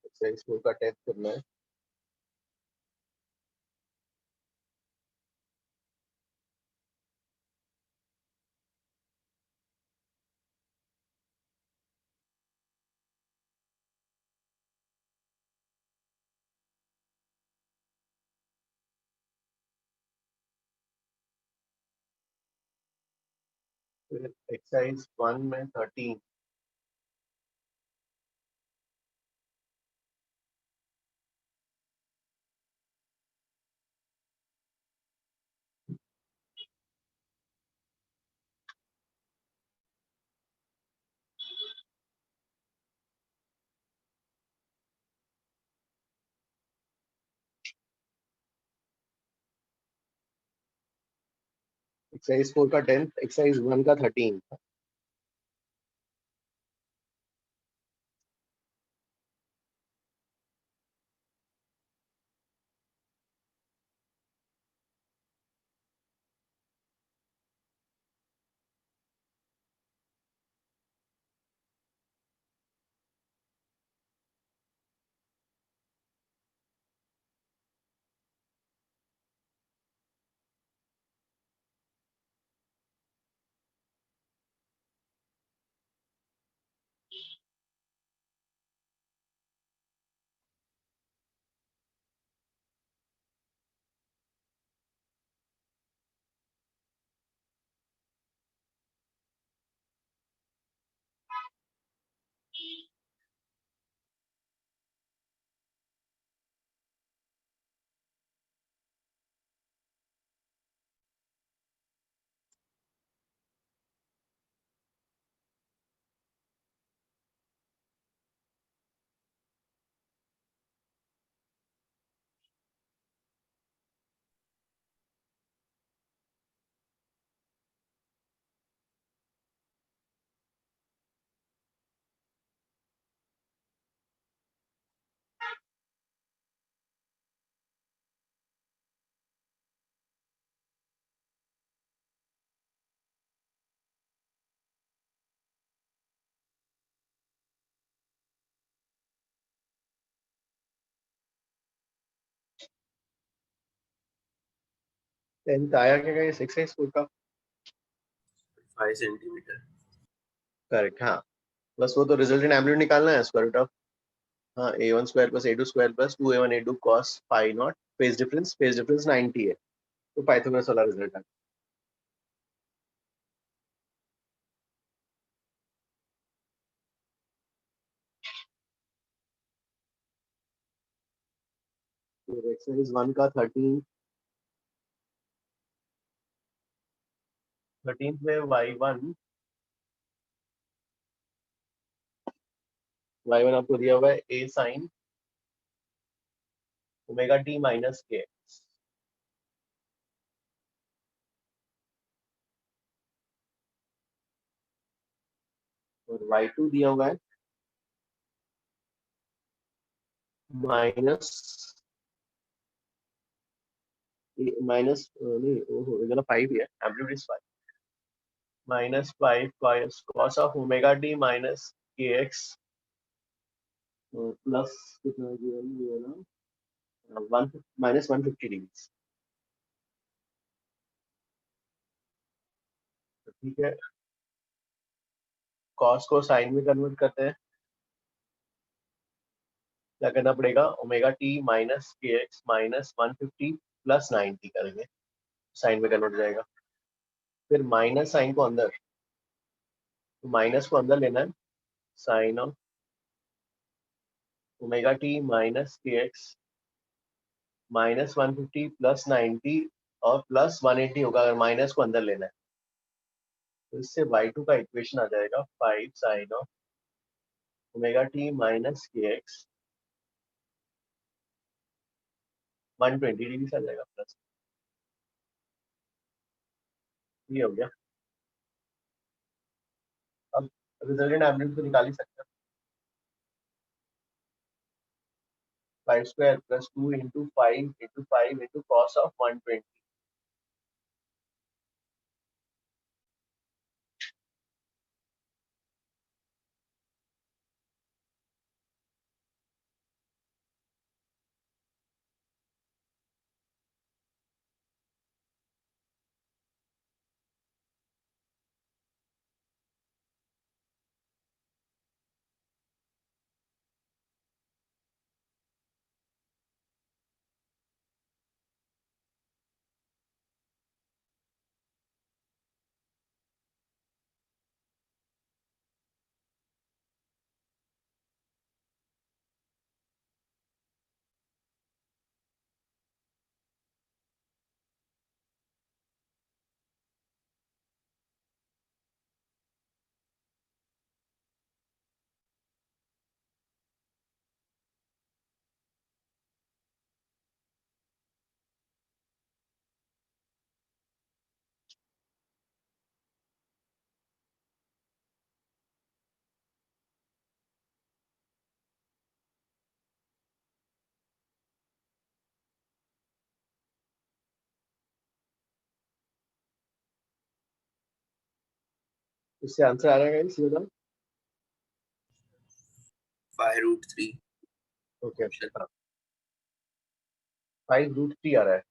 A: एक्सरसाइज 4 का 10 करना है। फिर एक्सरसाइज 1 में 13, एक्सरसाइज 4 का 10, एक्सरसाइज 1 का 13। 10th आया क्या गाइस एक्सरसाइज 4 का?
B: 5 सेंटीमीटर।
A: करेक्ट, हाँ। बस वो तो रिजल्टेंट एम्पलीट्यूड निकालना है, स्क्वायर रूट ऑफ हाँ a1 square plus a2 square plus 2a1 a2 cos pi not, phase difference 90 है, तो पाइथागोरस वाला रिजल्ट है। तो एक्सरसाइज 1 का 13 में y1 आपको दिया हुआ है a sin omega t minus के, और y2 दिया हुआ है माइनस माइनस नहीं ओहो इधर 5 ही है, amplitude is 5, minus 5 cos of omega t minus K X plus कितना दिया ना 1 माइनस 150 डिग्री। ठीक है, cos को साइन में कन्वर्ट करते हैं, क्या करना पड़ेगा, omega T minus K X minus 150 plus 90 करेंगे, साइन में कन्वर्ट हो जाएगा। फिर माइनस साइन को अंदर, तो माइनस को अंदर लेना है, sine of omega T minus K X minus 150 plus 90 और प्लस 180 होगा अगर माइनस को अंदर लेना है, तो इससे y2 का इक्वेशन आ जाएगा 5 sine of omega T minus K X 120 degree से आ जाएगा प्लस, ये हो गया। अब रिजल्टेंट एम्पलीट्यूड तो निकाल ही सकते हैं, 5 square plus 2 into 5 into cos of 120, इससे आंसर आ रहा है इसी बताओ।
B: 5√3।
A: ओके हाँ, 5√3 आ रहा है,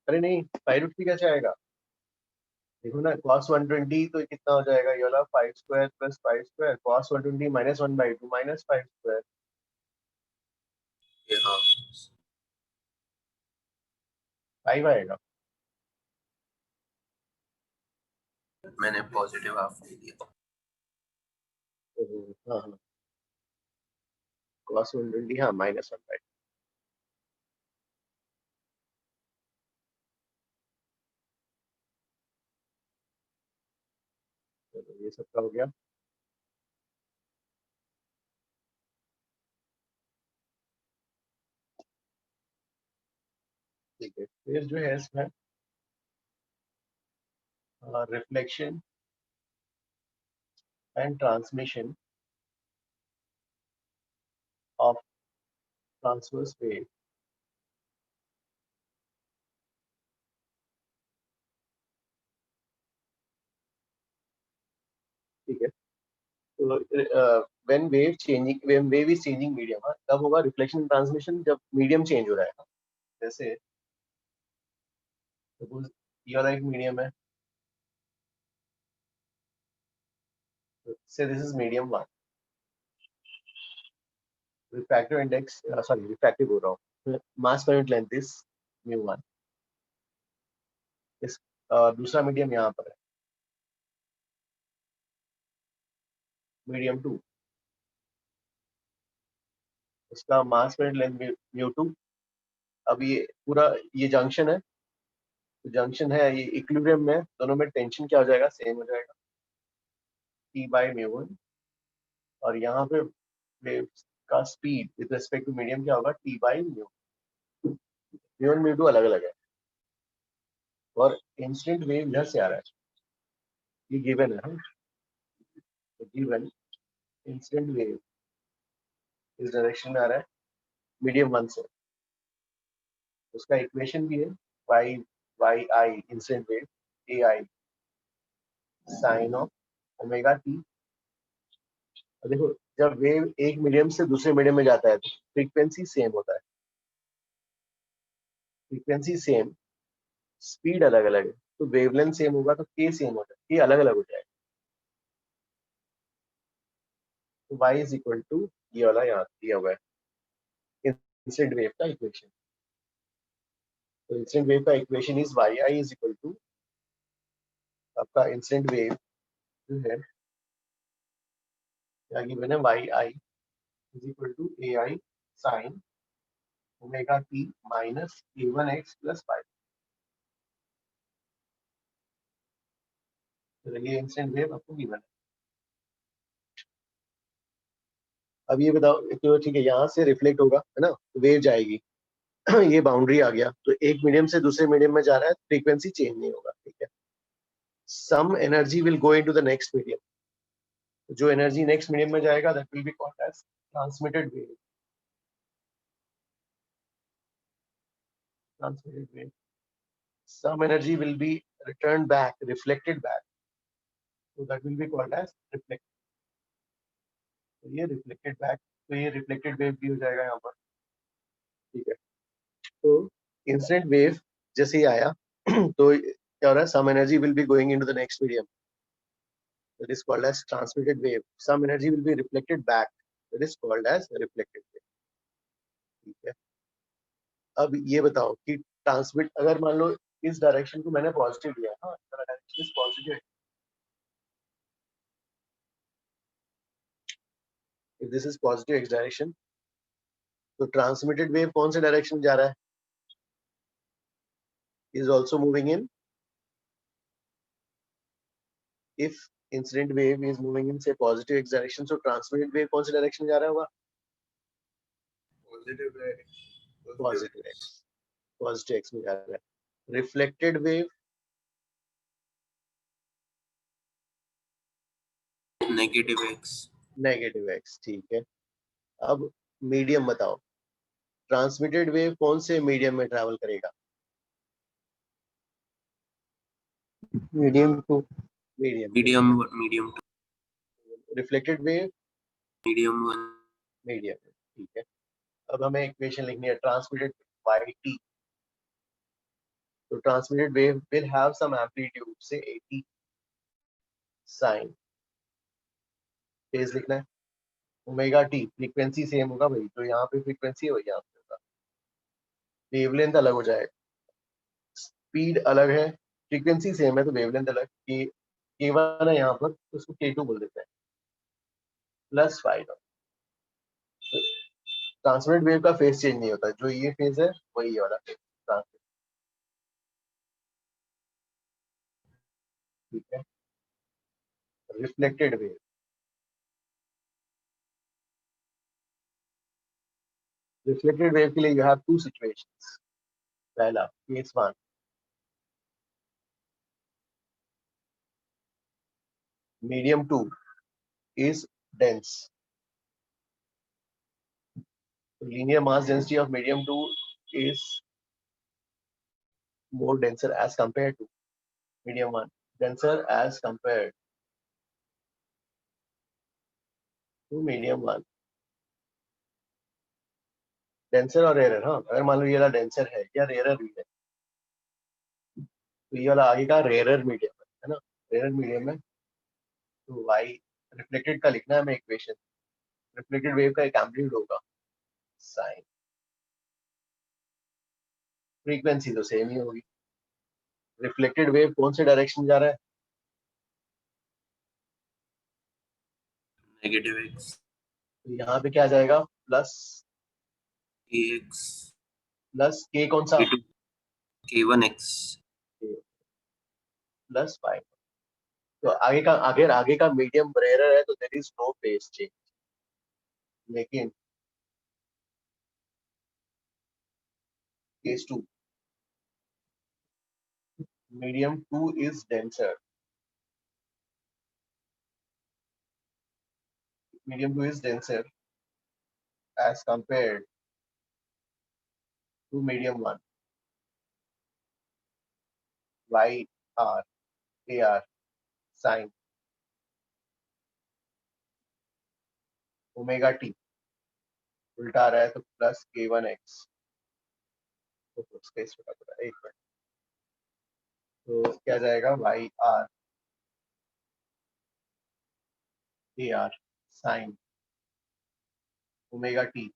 A: अरे नहीं 5√3 कैसे आएगा, देखो ना cos 120 तो कितना हो जाएगा, ये वाला 5 square plus 5 square cos 120 minus 1/2 minus 5 square,
B: ये हाँ
A: 5 आएगा।
B: मैंने पॉजिटिव हाफ दे दिया।
A: हाँ हाँ, cos 120 हाँ माइनस 1/2, ये सबका हो गया। ठीक है, फिर जो है इसमें reflection and transmission of transverse wave, ठीक है। तो when wave is changing medium, हाँ, तब होगा रिफ्लेक्शन ट्रांसमिशन जब मीडियम चेंज हो रहा है, जैसे सपोज ये वाला एक मीडियम है, से this is medium 1, refractive index sorry refractive हो रहा हूँ, मास पर यूनिट लेंथ इज μ1। इस दूसरा मीडियम यहाँ पर है, मीडियम 2, इसका मास पर यूनिट लेंथ μ2। अब ये पूरा ये जंक्शन है, जंक्शन है, ये इक्विलिब्रियम में, दोनों में टेंशन क्या हो जाएगा, सेम हो जाएगा, T बाई μ1। और यहाँ पे वेव का speed with respect to medium क्या होगा, T बाई μ। μ1 μ2 अलग अलग है, और इंसिडेंट वेव इधर से आ रहा है, ये गिवन है, गिवन इंसिडेंट वेव इस डायरेक्शन में आ रहा है मीडियम 1 से, उसका इक्वेशन भी है Y I incident wave A I sine of omega T. देखो जब वेव एक मीडियम से दूसरे मीडियम में जाता है तो फ्रीक्वेंसी सेम होता है, फ्रीक्वेंसी सेम, स्पीड अलग अलग है, तो वेवलेंथ सेम होगा तो के सेम हो जाएगा, के अलग अलग हो जाएगा। तो y इज इक्वल टू ये वाला यहाँ दिया हुआ है इंसिडेंट वेव का इक्वेशन। तो इंसिडेंट वेव का equation is Y I is equal to, आपका इंसिडेंट वेव जो है क्या गिवन है, Y I is equal to A I sine omega T minus a1x plus 5। तो ये इंसिडेंट वेव आपको गिवन है। अब ये बताओ, तो ठीक है, यहाँ से रिफ्लेक्ट होगा है ना, वेव जाएगी ये बाउंड्री आ गया, तो एक मीडियम से दूसरे मीडियम में जा रहा है, फ्रीक्वेंसी चेंज नहीं होगा, ठीक है। Some energy will go into the next medium, जो एनर्जी नेक्स्ट मीडियम में जाएगा that will be called as transmitted wave, transmitted wave. Some energy will be return back, reflected back, so that will be called as reflect। तो ये reflected back, तो ये reflected wave भी हो जाएगा यहाँ पर, ठीक है। तो इंसिडेंट वेव जैसे ही आया तो क्या हो रहा है, some energy will be going into the next medium, that is called as transmitted wave, some energy will be reflected back, that is called as reflected wave, ठीक है। अब ये बताओ कि ट्रांसमिट, अगर मान लो इस डायरेक्शन को मैंने पॉजिटिव लिया, हाँ direction is positive, if this is positive x direction, तो ट्रांसमिटेड वेव कौन से डायरेक्शन में जा रहा है, is also moving in, if incident wave is moving in से पॉजिटिव एक्स डायरेक्शन, सो ट्रांसमिटेड वेव कौन से डायरेक्शन में जा रहा होगा, पॉजिटिव एक्स में जा रहा है। रिफ्लेक्टेड वेव नेगेटिव एक्स, ठीक है। अब मीडियम बताओ, ट्रांसमिटेड वेव कौन से मीडियम में ट्रैवल करेगा,
C: medium 2,
A: medium, reflected wave
B: medium 1,
A: medium, ठीक है। अब हमें इक्वेशन लिखनी है ट्रांसमिटेड बाय टी, तो transmitted wave will have some amplitude से 80 साइन, फेज लिखना है, ओमेगा टी फ्रीक्वेंसी सेम होगा भाई, तो यहाँ पे फ्रीक्वेंसी है वही यहाँ पे होगा, वेवलेंथ अलग हो जाएगा, स्पीड अलग है, फ्रीक्वेंसी सेम है तो वेवलेंथ अलग, k1 है यहाँ पर तो उसको k2 बोल देते हैं, प्लस 5। ट्रांसमिटेड वेव का फेज चेंज नहीं होता, जो ये फेज है वही वाला फेज ट्रांसमिट, ठीक है। रिफ्लेक्टेड वेव, रिफ्लेक्टेड वेव के लिए यू हैव टू सिचुएशंस, पहला case 1, medium 2 is dense, linear mass density of medium 2 is more denser as compared to medium 1, denser as compared to medium 1, denser और rare, हाँ अगर मान लो ये वाला denser है या रेयर भी है, तो ये वाला आगे का रेयरर मीडियम है ना, रेयरर मीडियम है। तो वाई रिफ्लेक्टेड का लिखना है हमें इक्वेशन, रिफ्लेक्टेड वेव का एक एम्पलीट्यूड होगा साइन, फ्रीक्वेंसी तो सेम ही होगी। रिफ्लेक्टेड वेव कौन से डायरेक्शन जा रहा है,
B: नेगेटिव एक्स,
A: तो यहाँ पे क्या जाएगा, प्लस
B: के एक्स,
A: प्लस के कौन सा,
B: के टू, के वन एक्स।
A: Plus five. तो आगे का मीडियम रेयरर है तो there is no phase change, लेकिन case two, medium two is denser, medium 2 is denser as compared to medium 1, y r a r sin omega T, उल्टा आ रहा है तो प्लस के वन एक्स, तो space फटाफट एक मिनट, तो क्या जाएगा Y R A R sine omega T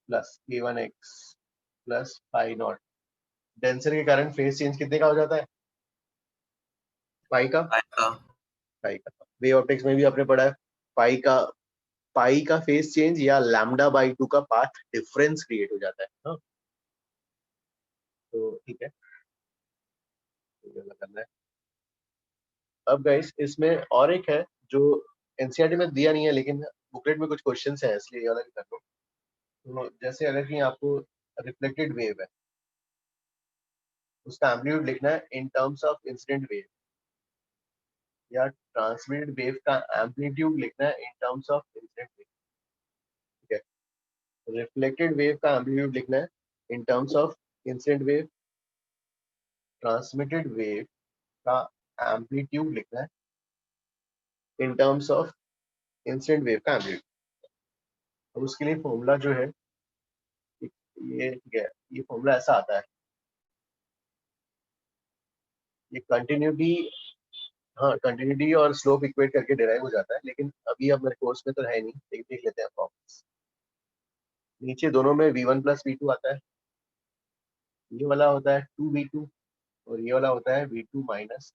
A: plus K one X plus pi naught. Denser के कारण फेस चेंज कितने का हो जाता है, पाई का,
B: का
A: पाई का वेव ऑप्टिक्स में भी आपने पढ़ा है, पाई का, पाई का फेस चेंज या लैम्डा बाई टू का पाथ डिफरेंस क्रिएट हो जाता है हाँ? तो ठीक है, तो ये करना है। अब गाइस इसमें और एक है जो एनसीईआरटी में दिया नहीं है लेकिन बुकलेट में कुछ क्वेश्चंस है, इसलिए ये वाला भी कर लो। तो जैसे अगर कि आपको रिफ्लेक्टेड वेव है, उसका एम्पलीट्यूड लिखना है इन टर्म्स ऑफ इंसिडेंट वेव, या ट्रांसमिटेड वेव का एम्पलीट्यूड लिखना है इन टर्म्स ऑफ इंसिडेंट वेव, ठीक है। रिफ्लेक्टेड वेव का एम्पलीट्यूड लिखना है इन terms of incident wave, transmitted wave का एम्पलीट्यूड लिखना है इन टर्म्स ऑफ इंसिडेंट वेव का एम्पलीट्यूड। अब उसके लिए फॉर्मूला जो है, ये ठीक है, ये फॉर्मूला ऐसा आता है, ये कंटिन्यूटी, हाँ कंटिन्यूटी और स्लोप इक्वेट करके डिराइव हो जाता है, लेकिन अभी अब मेरे कोर्स में तो है नहीं, लेकिन देख लेते हैं फॉर्मूला। नीचे दोनों में v1 प्लस v2 आता है, ये वाला होता है 2v2 और ये वाला होता है v2 माइनस।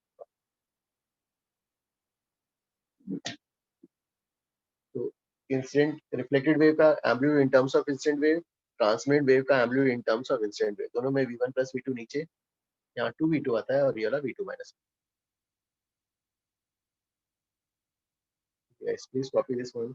A: तो इंसिडेंट रिफ्लेक्टेड वेव का amplitude in terms of incident wave, transmitted wave का amplitude in terms of incident wave, दोनों में v1 प्लस v2 नीचे, यहाँ 2v2 आता है और ये वाला v2 minus. Yes please copy this one.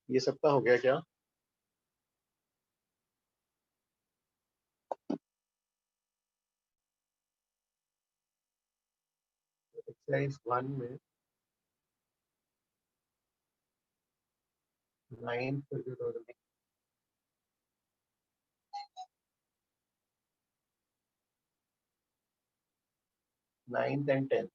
A: ये सबका हो गया क्या, एक्सरसाइज 1 में 9 9th एंड 10th,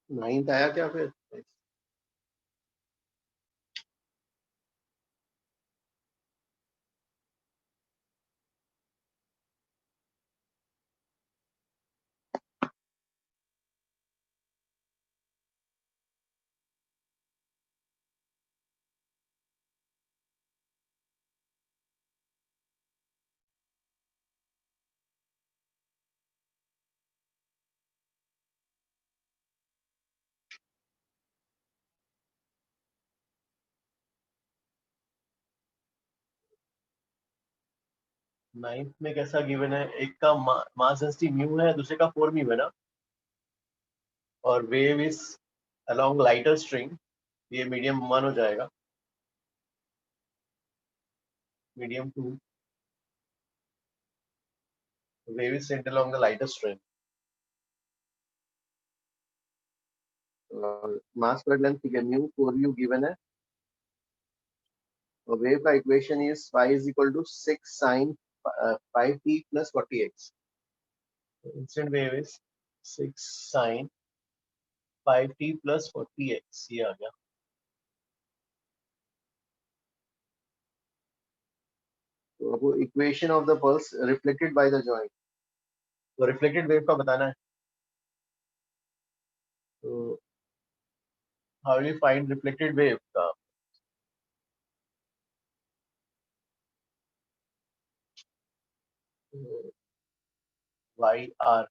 A: नाइन्थ आया क्या फिर? नाइन्थ में कैसा गिवन है? एक का मास डेंसिटी म्यू है, दूसरे का 4 म्यू है ना, और wave is along lighter string, ये मीडियम 1 हो जाएगा, medium 2, wave is sent along the lighter string, mass पर लेंथ ठीक है, म्यू 4 म्यू गिवन है, और वेव का equation is y is equal to 6 sin 5t plus 40x. Instant wave is 6 sin 5t plus 40x, ये आ गया। तो आपको equation of the pulse reflected by the joint, तो रिफ्लेक्टेड वेव का बताना है। तो how will you find reflected wave का? वाई आर,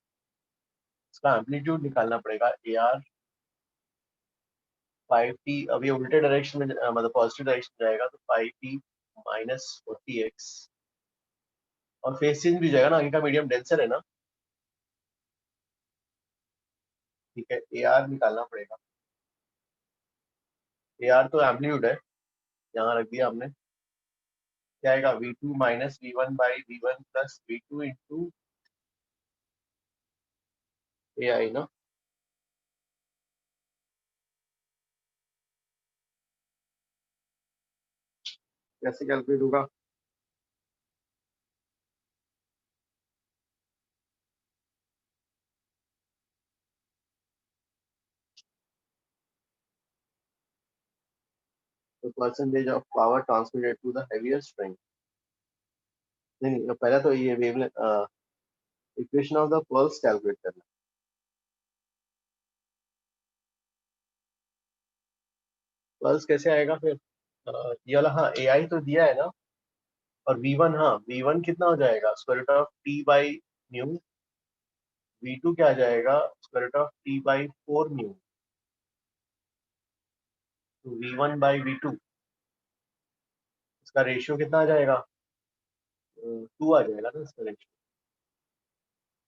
A: इसका एम्पलीट्यूड निकालना पड़ेगा, ए आर 5t, अब ये उल्टे डायरेक्शन में मतलब पॉजिटिव डायरेक्शन जाएगा, तो 5t माइनस 40x, और फेस चेंज भी जाएगा ना, इनका मीडियम डेंसर है ना, ठीक है, ए आर निकालना पड़ेगा। ए आर तो एम्पलीट्यूड है, यहाँ रख दिया हमने, क्या आएगा, v2 minus v1 by v1 plus v2 into A I ना, कैसे कैलकुलेट होगा? तो percentage of power transmitted to the heavier string, नहीं पहले तो ये wavelength equation of the pulse calculate करना। पल्स कैसे आएगा फिर? ये वाला, हाँ ए आई तो दिया है ना, और V1, हाँ V1 कितना हो जाएगा, square root of T by nu, V2 क्या आ जाएगा, square root of T by 4 nu, तो V1 बाई V2, इसका रेशियो कितना आ जाएगा, 2 आ जाएगा ना, इसका रेशियो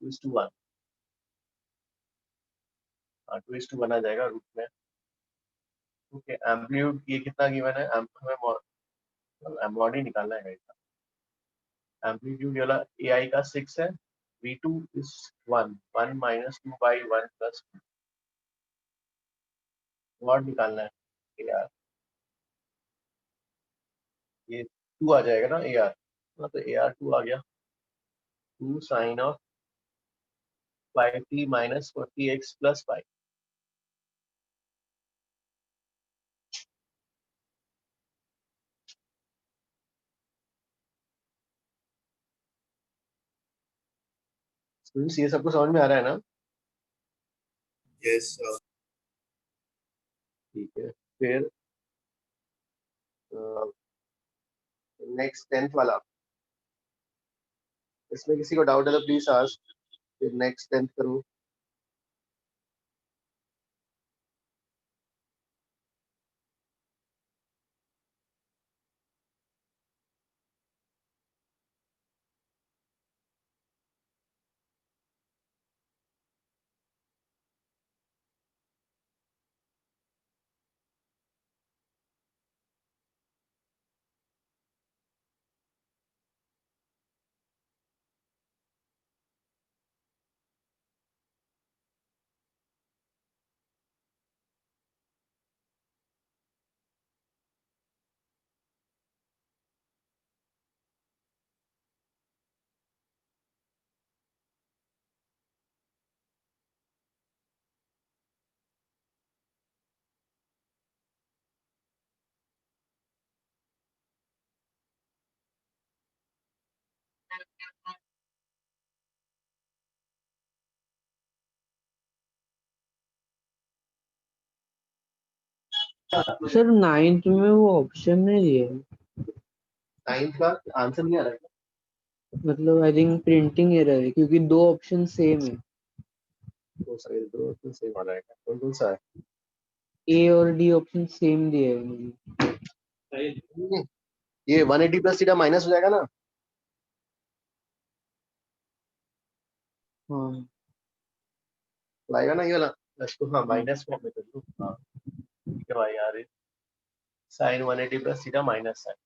A: 2:1, हाँ 2:1 आ जाएगा रूट में। ओके, एम्पलीट्यूड ये कितना गिवन है, हमें एम्पलीट्यूड निकालना है इसका, एम्पलीट्यूड वाला ए आई का 6 है, V2 is 1, 1 minus 2 by 1 plus, what निकालना है, ए आर, ये 2 आ जाएगा ना ए आर, हाँ तो ए आर 2 आ गया, 2 sine of 5t minus 40x plus 5। Students ये सबको समझ में आ रहा है ना?
B: Yes,
A: ठीक है, फिर नेक्स्ट 10th वाला, इसमें किसी को डाउट है तो प्लीज आस्क, फिर नेक्स्ट 10th करो।
C: सर 9th में वो ऑप्शन नहीं दिया है।
A: 9th का आंसर नहीं आ रहा है।
C: मतलब आई थिंक प्रिंटिंग एरर है क्योंकि दो ऑप्शन सेम है।
A: तो सही दो तो सेम आ जाएगा। कौन कौन सा है?
C: ए और डी ऑप्शन सेम दिया है उन्होंने।
A: ये 180 प्लस थीटा माइनस हो जाएगा ना।
C: हाँ
A: तो आएगा ना ये वाला प्लस तो हाँ माइनस फॉर्म में कर दो। हाँ ठीक है भाई यार, sine 180 plus theta minus sine.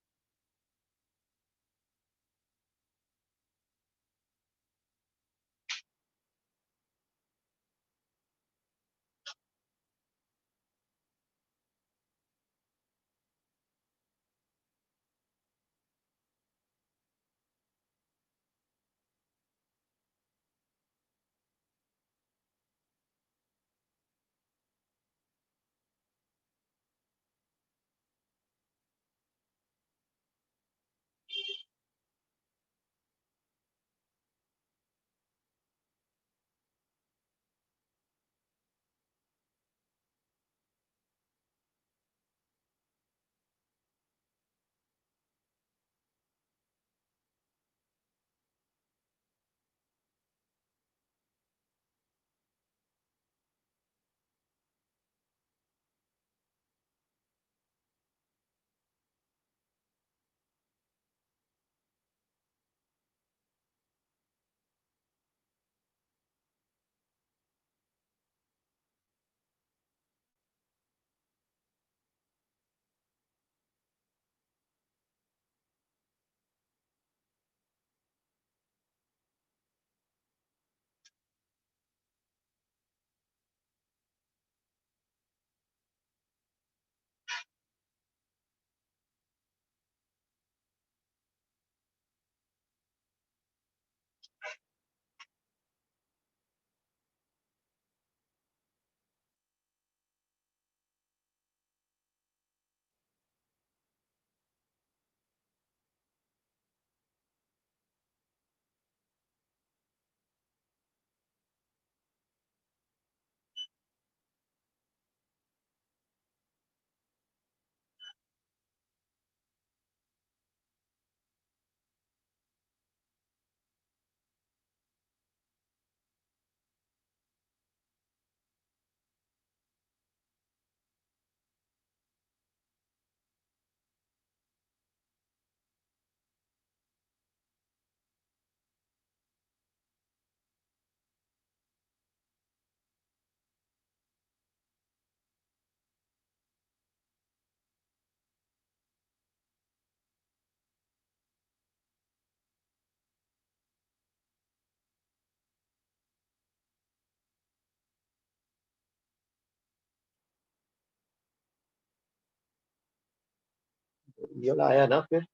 A: ये वाला आया ना फिर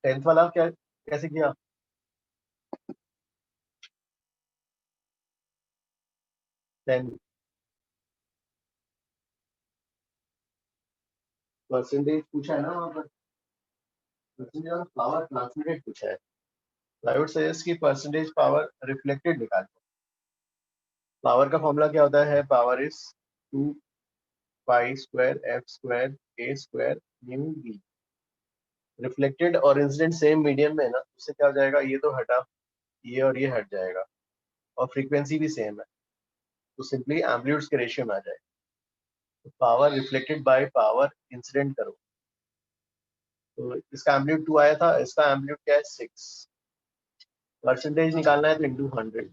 A: 10th वाला क्या कैसे किया? टेन परसेंटेज पूछा है ना वहाँ पर। परसेंटेज ऑफ पावर ट्रांसमिटेड पूछा है। आई वुड सजेस्ट कि परसेंटेज पावर रिफ्लेक्टेड निकाल। पावर का फॉर्मूला क्या होता है? Power is 2 pi square F square A square nu B. Reflected और इंसिडेंट सेम मीडियम में है ना, उससे क्या हो जाएगा, ये तो हटा, ये और ये हट जाएगा और फ्रीक्वेंसी भी सेम है, तो सिंपली एम्पलीट्यूड्स के रेशियो में आ जाएगा। तो power reflected by power incident करो, तो इसका एम्पलीट्यूड 2 आया था, इसका एम्पलीट्यूड क्या है 6। परसेंटेज निकालना है तो इंटू 100,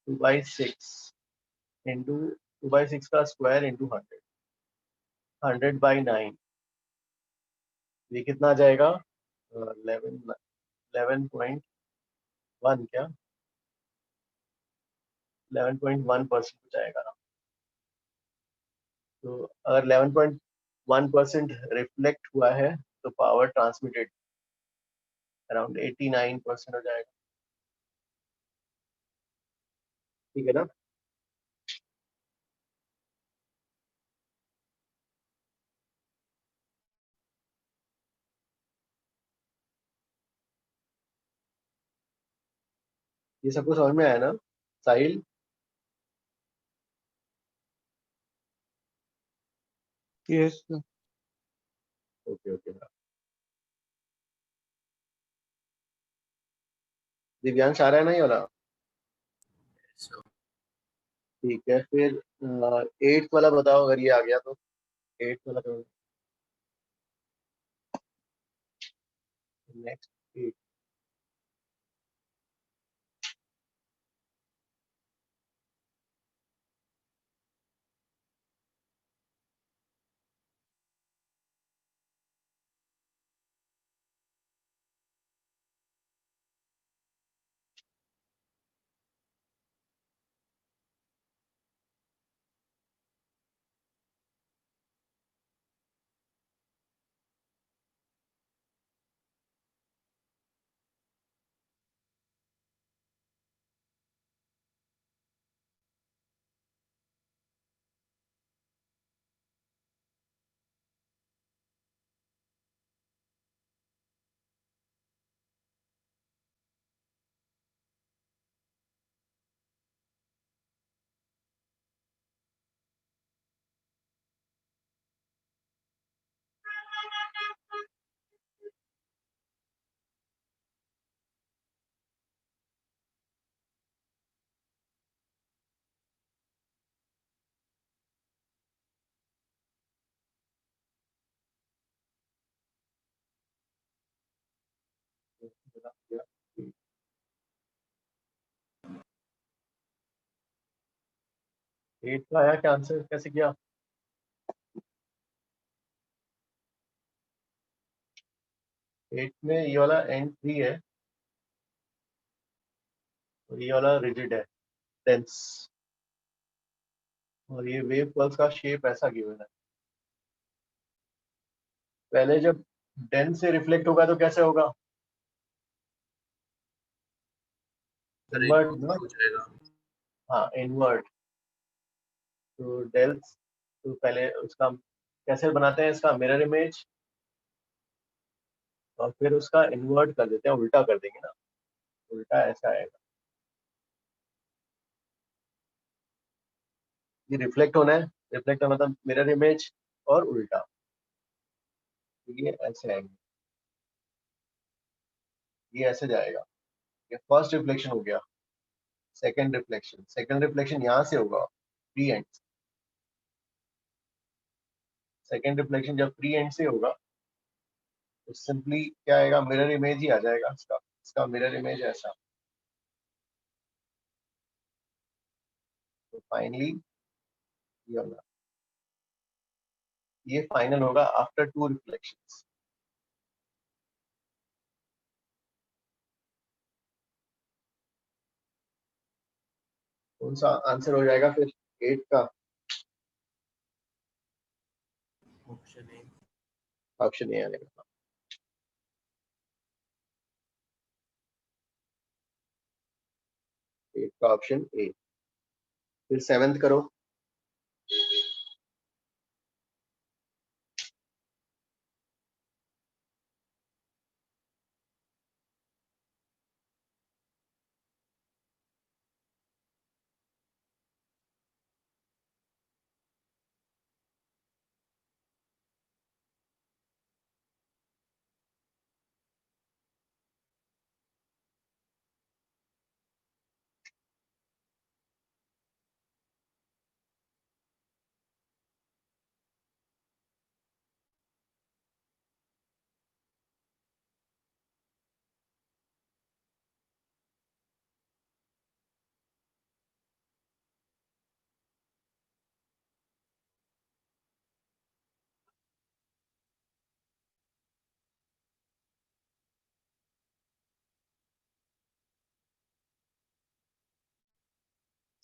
A: 2/6 इंटू 2/6 का स्क्वायर इंटू 100, 100/9, ये कितना आ जाएगा? 11.1 क्या 11.1% हो जाएगा ना। तो अगर 11.1% रिफ्लेक्ट हुआ है तो पावर ट्रांसमिटेड अराउंड 89% हो जाएगा। ठीक है ना? ये सबको समझ में आया ना Sahil?
C: Yes
A: okay okay. Divyansh आ रहा है ना ये वाला?
B: So,
A: ठीक है फिर 8th वाला बताओ अगर ये आ गया तो। 8th वाला तो नेक्स्ट। एट का आया क्या आंसर, कैसे किया? एट में ये वाला एंड थ्री है और ये वाला रिजिड है, डेंस। और ये वेव पल्स का शेप ऐसा गिवन है। पहले जब डेंस से रिफ्लेक्ट होगा तो कैसे होगा?
B: सर
A: इन्वर्ट
B: इनवर्ट
A: ना?
B: हो जाएगा।
A: हाँ इन्वर्ट। तो डेल्स, तो पहले उसका कैसे बनाते हैं, इसका मिरर इमेज और फिर उसका इन्वर्ट कर देते हैं, उल्टा कर देंगे ना, उल्टा ऐसा आएगा। ये रिफ्लेक्ट होना है, रिफ्लेक्ट होना मतलब मिरर इमेज और उल्टा, ये ऐसे आएंगे, ये ऐसे जाएगा। ये फर्स्ट रिफ्लेक्शन हो गया। सेकंड रिफ्लेक्शन यहाँ से होगा, फ्री एंड। सेकंड रिफ्लेक्शन जब फ्री एंड से होगा तो सिंपली क्या आएगा, मिरर इमेज ही आ जाएगा इसका। इसका मिरर इमेज ऐसा। तो फाइनली ये होगा, ये फाइनल होगा आफ्टर टू रिफ्लेक्शंस। कौन सा आंसर हो जाएगा फिर 8 का?
B: Option A.
A: ऑप्शन ए आएगा। 8 का ऑप्शन ए। फिर 7th करो।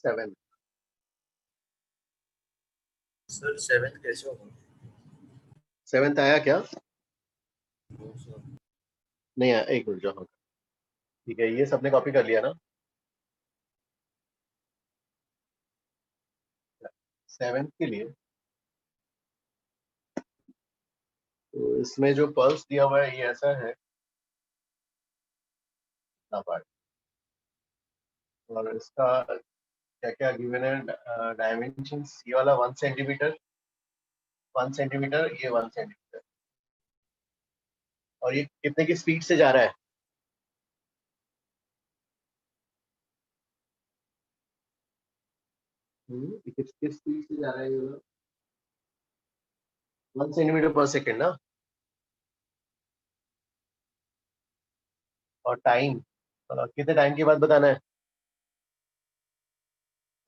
A: 7।
B: सर 7 कैसे होगा?
A: 7th आया क्या?
B: No sir.
A: नहीं आया, एक मिनट जाओ। ठीक है, ये सबने कॉपी कर लिया ना? 7th के लिए तो इसमें जो पल्स दिया हुआ है ये ऐसा है ना पार्ट। और इसका क्या क्या गिवन है डायमेंशंस, ये वाला 1 सेंटीमीटर, 1 सेंटीमीटर, ये 1 सेंटीमीटर, और ये कितने की स्पीड से जा रहा है? ये किस स्पीड से जा रहा है? ये 1 सेंटीमीटर पर सेकेंड ना। और टाइम कितने टाइम के बाद बताना है?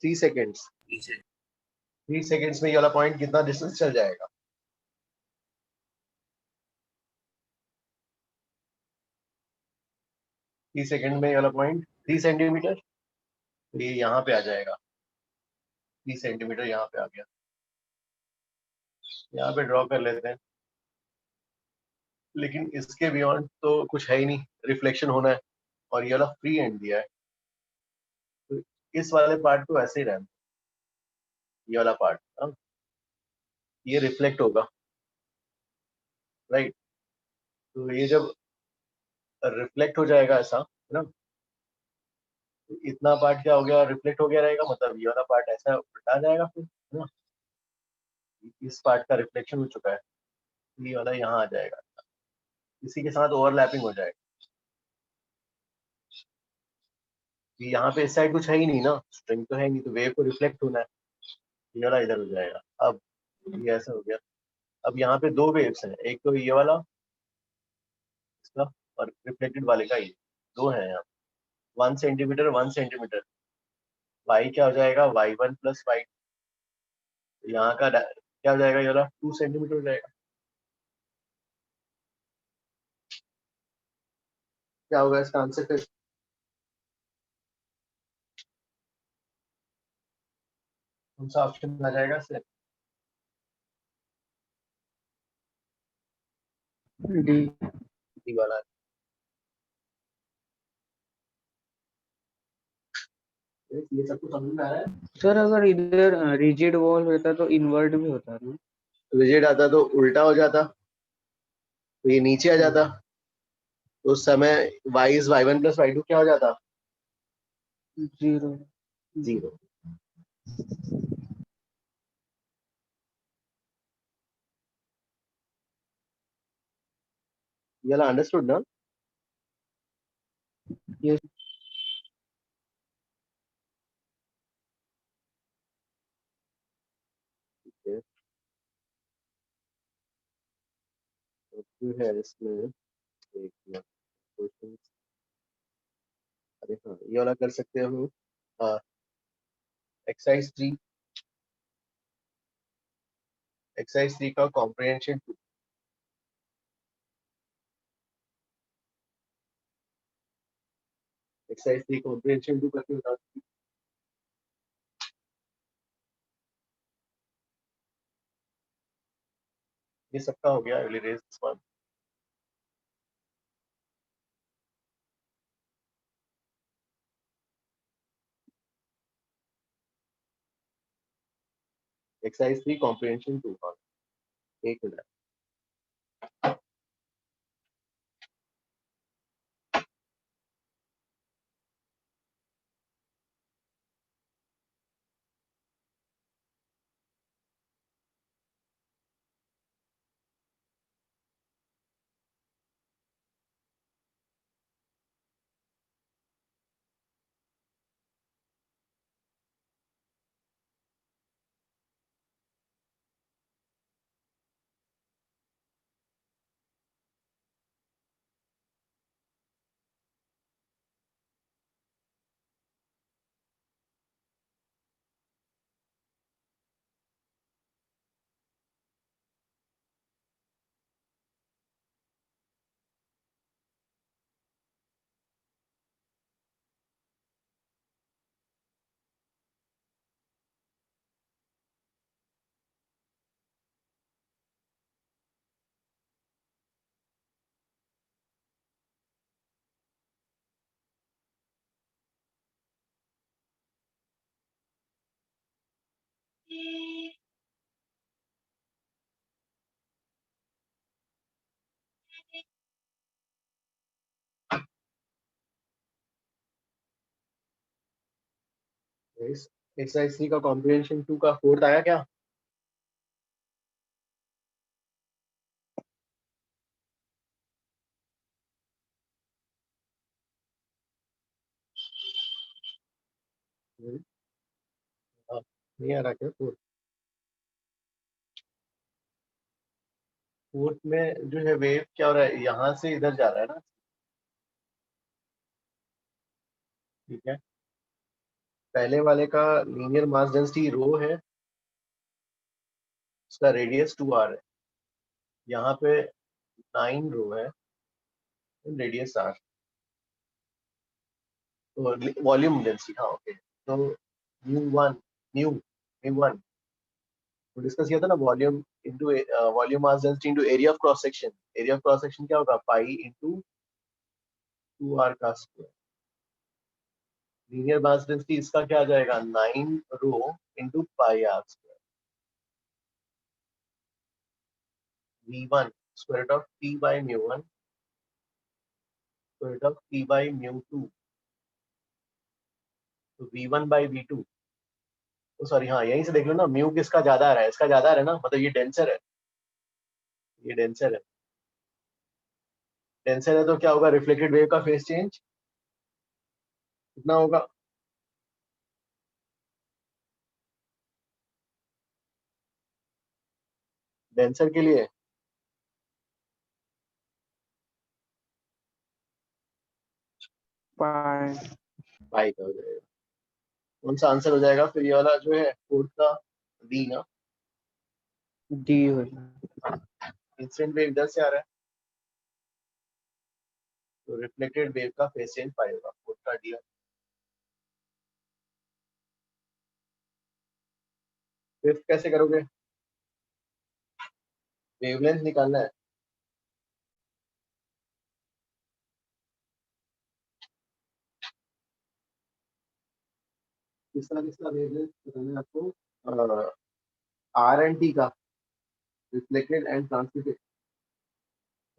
A: 3 सेकेंड्स।
B: पीछे
A: 3 सेकेंड्स में ये वाला पॉइंट कितना डिस्टेंस चल जाएगा? 3 सेकेंड में ये वाला पॉइंट 3 सेंटीमीटर, तो ये यहाँ पे आ जाएगा, 3 सेंटीमीटर यहाँ पे आ गया। यहाँ पे ड्रॉ कर लेते हैं, लेकिन इसके बियॉन्ड तो कुछ है ही नहीं, रिफ्लेक्शन होना है, और ये वाला फ्री एंड दिया है, तो इस वाले पार्ट को ऐसे ही रहना, ये वाला पार्ट ये रिफ्लेक्ट होगा, राइट। तो ये जब रिफ्लेक्ट हो जाएगा ऐसा, है ना, तो इतना पार्ट क्या हो गया, रिफ्लेक्ट हो गया रहेगा, मतलब ये वाला पार्ट ऐसा उल्टा जाएगा फिर, है ना, इस पार्ट का रिफ्लेक्शन हो चुका है, ये वाला यहाँ आ जाएगा, इसी के साथ ओवरलैपिंग हो जाएगा। यहाँ पे इस साइड कुछ है ही नहीं ना, स्ट्रिंग तो है नहीं, तो वेव को रिफ्लेक्ट होना है, ये वाला इधर हो जाएगा। अब ये ऐसा हो गया। अब यहाँ पे दो वेव्स हैं, एक तो ये वाला इसका, और रिफ्लेक्टेड वाले का, ये दो है यहाँ, 1 सेंटीमीटर 1 सेंटीमीटर, वाई क्या हो जाएगा, y1 + y, यहाँ का क्या हो जाएगा, ये वाला 2 सेंटीमीटर हो जाएगा। क्या होगा इसका आंसर फिर? कौन सा ऑप्शन आ जाएगा इससे?
C: डी।
A: डी वाला। ये सब कुछ समझ में आ रहा है?
C: सर अगर इधर रिजिड वॉल होता तो इन्वर्ट भी होता ना।
A: रिजिड आता तो उल्टा हो जाता, तो ये नीचे आ जाता, तो उस समय y is y1 + y2 क्या हो जाता?
C: 0।
A: 0। ये वाला अंडरस्टूड ना?
C: यस।
A: Okay, तो फिर है इसमें एक क्वेश्चन, अरे हाँ ये वाला कर सकते हो। हाँ, एक्सरसाइज 3, एक्सरसाइज 3 का कॉम्प्रिहेंशन 2, एक्सरसाइज 3 कॉम्प्रिहेंशन 2 करके बताओ। ये सबका हो गया, अगली रेस वन। एक्सरसाइज 3 कॉम्प्रिहेंशन 2, हाँ, 1 मिनट। एक्सरसाइज 3 का कॉम्प्रिहेंशन 2 का फोर्थ आया क्या? हाँ, नहीं आ रहा क्या फोर्थ? फोर्थ में जो है वेव क्या हो रहा है, यहाँ से इधर जा रहा है ना, ठीक है। पहले वाले का लीनियर मास डेंसिटी रो है, उसका रेडियस 2r है। यहाँ पे 9 रो है, रेडियस r। तो वॉल्यूम डेंसिटी, हाँ ओके। तो न्यू न्यू वन तो डिस्कस किया था ना, volume into volume mass density into area of cross section. Area of cross section क्या होगा, पाई इनटू 2r का स्क्वायर। लीनियर मास डेंसिटी इसका क्या आ जाएगा, 9 rho into pi r square. v1 square root of t by म्यू1 square root of t by म्यू2। तो v1 बाय v2, तो सॉरी हाँ यहीं से देख लो ना, म्यू किसका ज्यादा आ रहा है, इसका ज्यादा आ रहा है ना, मतलब ये डेंसर है, ये डेंसर है। डेंसर है तो क्या होगा, रिफ्लेक्टेड वेव का फेस चेंज कितना होगा, डेंसर के लिए
C: पाई
A: पाई का हो जाएगा। कौन सा आंसर हो जाएगा फिर, ये वाला जो है फोर्थ का, डी ना।
C: डी हो जाएगा।
A: इंसिडेंट वेव इधर से आ रहा है, तो रिफ्लेक्टेड वेव का फेस चेंज पाई होगा, फोर्थ का डी। फिफ्थ कैसे करोगे, वेवलेंथ निकालना है। किसका वेवलेंथ बताना है आपको, आर एंड टी का, रिफ्लेक्टेड एंड ट्रांसमिटेड।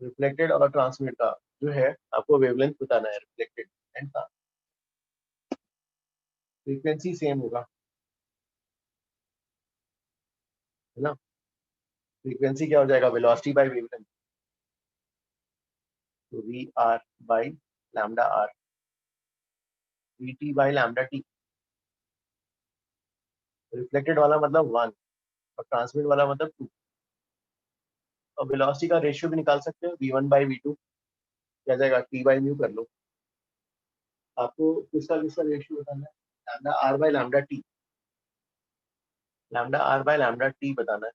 A: रिफ्लेक्टेड और ट्रांसमिट का जो है आपको वेवलेंथ बताना है, रिफ्लेक्टेड एंड फ्रीक्वेंसी सेम होगा, है ना। फ्रीक्वेंसी क्या हो जाएगा, वेलोसिटी बाय वेवलेंथ, तो V R by lambda R, V T by lambda T. Reflected वाला मतलब 1 और ट्रांसमिट वाला मतलब 2। और वेलोसिटी का रेशियो भी निकाल सकते हो, v1/v2 क्या जाएगा, t बाई म्यू कर लो। आपको किसका किसका रेशियो बताना है, lambda R by lambda T, lambda R by lambda T बताना है।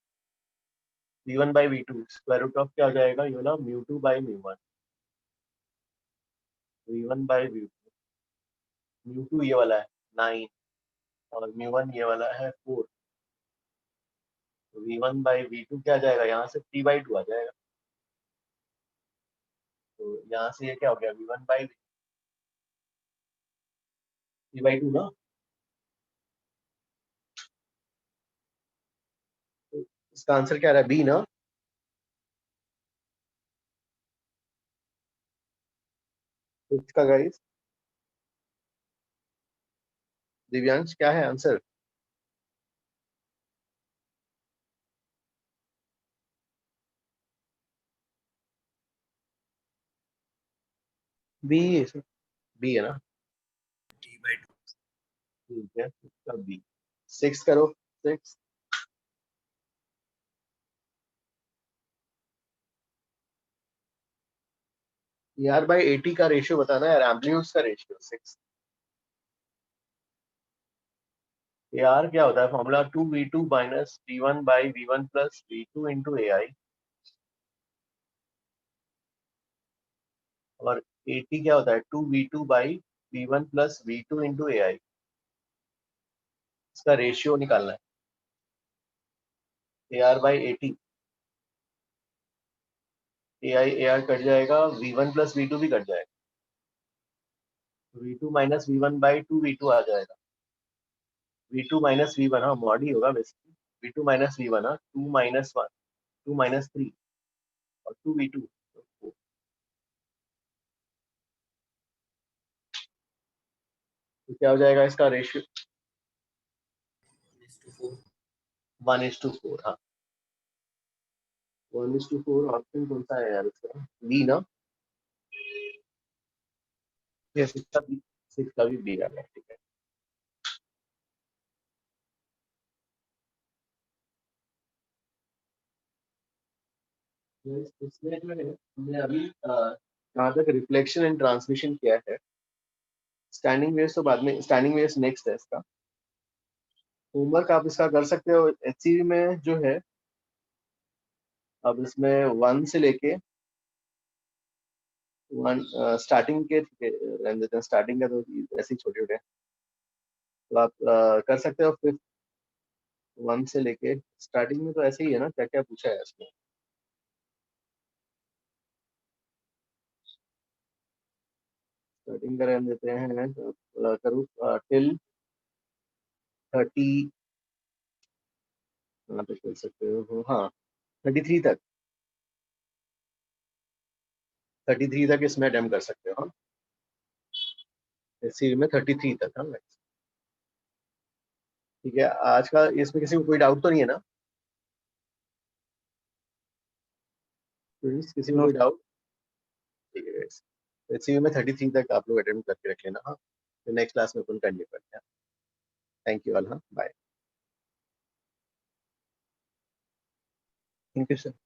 A: v1/v2 स्क्वायर रूट ऑफ क्या हो जाएगा, ये वाला म्यू2 बाई म्यू1, v1/v2, म्यू2 ये वाला है 9 और म्यू1 ये वाला है 4। तो v1/v2 क्या आ जाएगा, यहाँ से t/2 आ जाएगा। तो यहाँ से ये क्या हो गया, t/2 ना। तो इसका आंसर क्या रहा है, बी ना। तो इसका गाइस, दिव्यांश क्या है आंसर?
C: बी है सर।
A: बी है ना,
B: t/2।
A: ठीक है, इसका बी। 6 करो, 6। यार बाई 80 का रेशियो बताना है यार, एम्पलीट्यूड्स का रेशियो 6। यार क्या होता है formula, 2v2 minus v1 by v1 plus v2 into A I, और 80 क्या होता है, 2v2 by v1 plus v2 into A I. इसका रेशियो निकालना है, A R by 80, A R cut जाएगा, v1 प्लस v2 भी कट जाएगा, v2 minus v1 by 2v2 आ जाएगा। v2 माइनस v1, हाँ मॉड ही होगा बेसिकली, v2 माइनस v1, हाँ 2 माइनस 1, 2 माइनस 3 और 2v2। तो क्या हो जाएगा इसका रेशियो, 1:4, हाँ 1:4 ऑप्शन कौन सा है यार इसका? बी ना?
C: यस।
A: सिक्स का भी बी आ गया, ठीक है। इसमें जो है हमने अभी कहाँ तक रिफ्लेक्शन एंड ट्रांसमिशन किया है। स्टैंडिंग वेव्स तो बाद में, स्टैंडिंग वेव्स नेक्स्ट है इसका। होमवर्क आप इसका कर सकते हो। एचसीवी में जो है अब इसमें 1 से लेके 1 स्टार्टिंग के रहने देते हैं, स्टार्टिंग का तो ऐसे ही छोटे छोटे, तो आप कर सकते हो। फिफ्थ 1 से लेके स्टार्टिंग में तो ऐसे ही है ना, क्या क्या पूछा है इसमें? स्टार्टिंग का रहने देते हैं, करूँ टिल 30, यहाँ पे कर सकते हो हाँ 33 तक, 33 तक इसमें अटेम्प्ट कर सकते हो। हाँ इस सीरीज में 33 तक। हाँ ठीक है। आज का इसमें किसी को कोई डाउट तो नहीं है ना स्टूडेंट्स? किसी को
C: नो।
A: कोई डाउट? ठीक है। इस सीरीज में 33 तक आप लोग अटेम्प्ट करके रख लेना। हाँ तो नेक्स्ट क्लास में अपन कंटिन्यू करते हैं। Thank you all. हाँ बाय।
C: Thank you sir.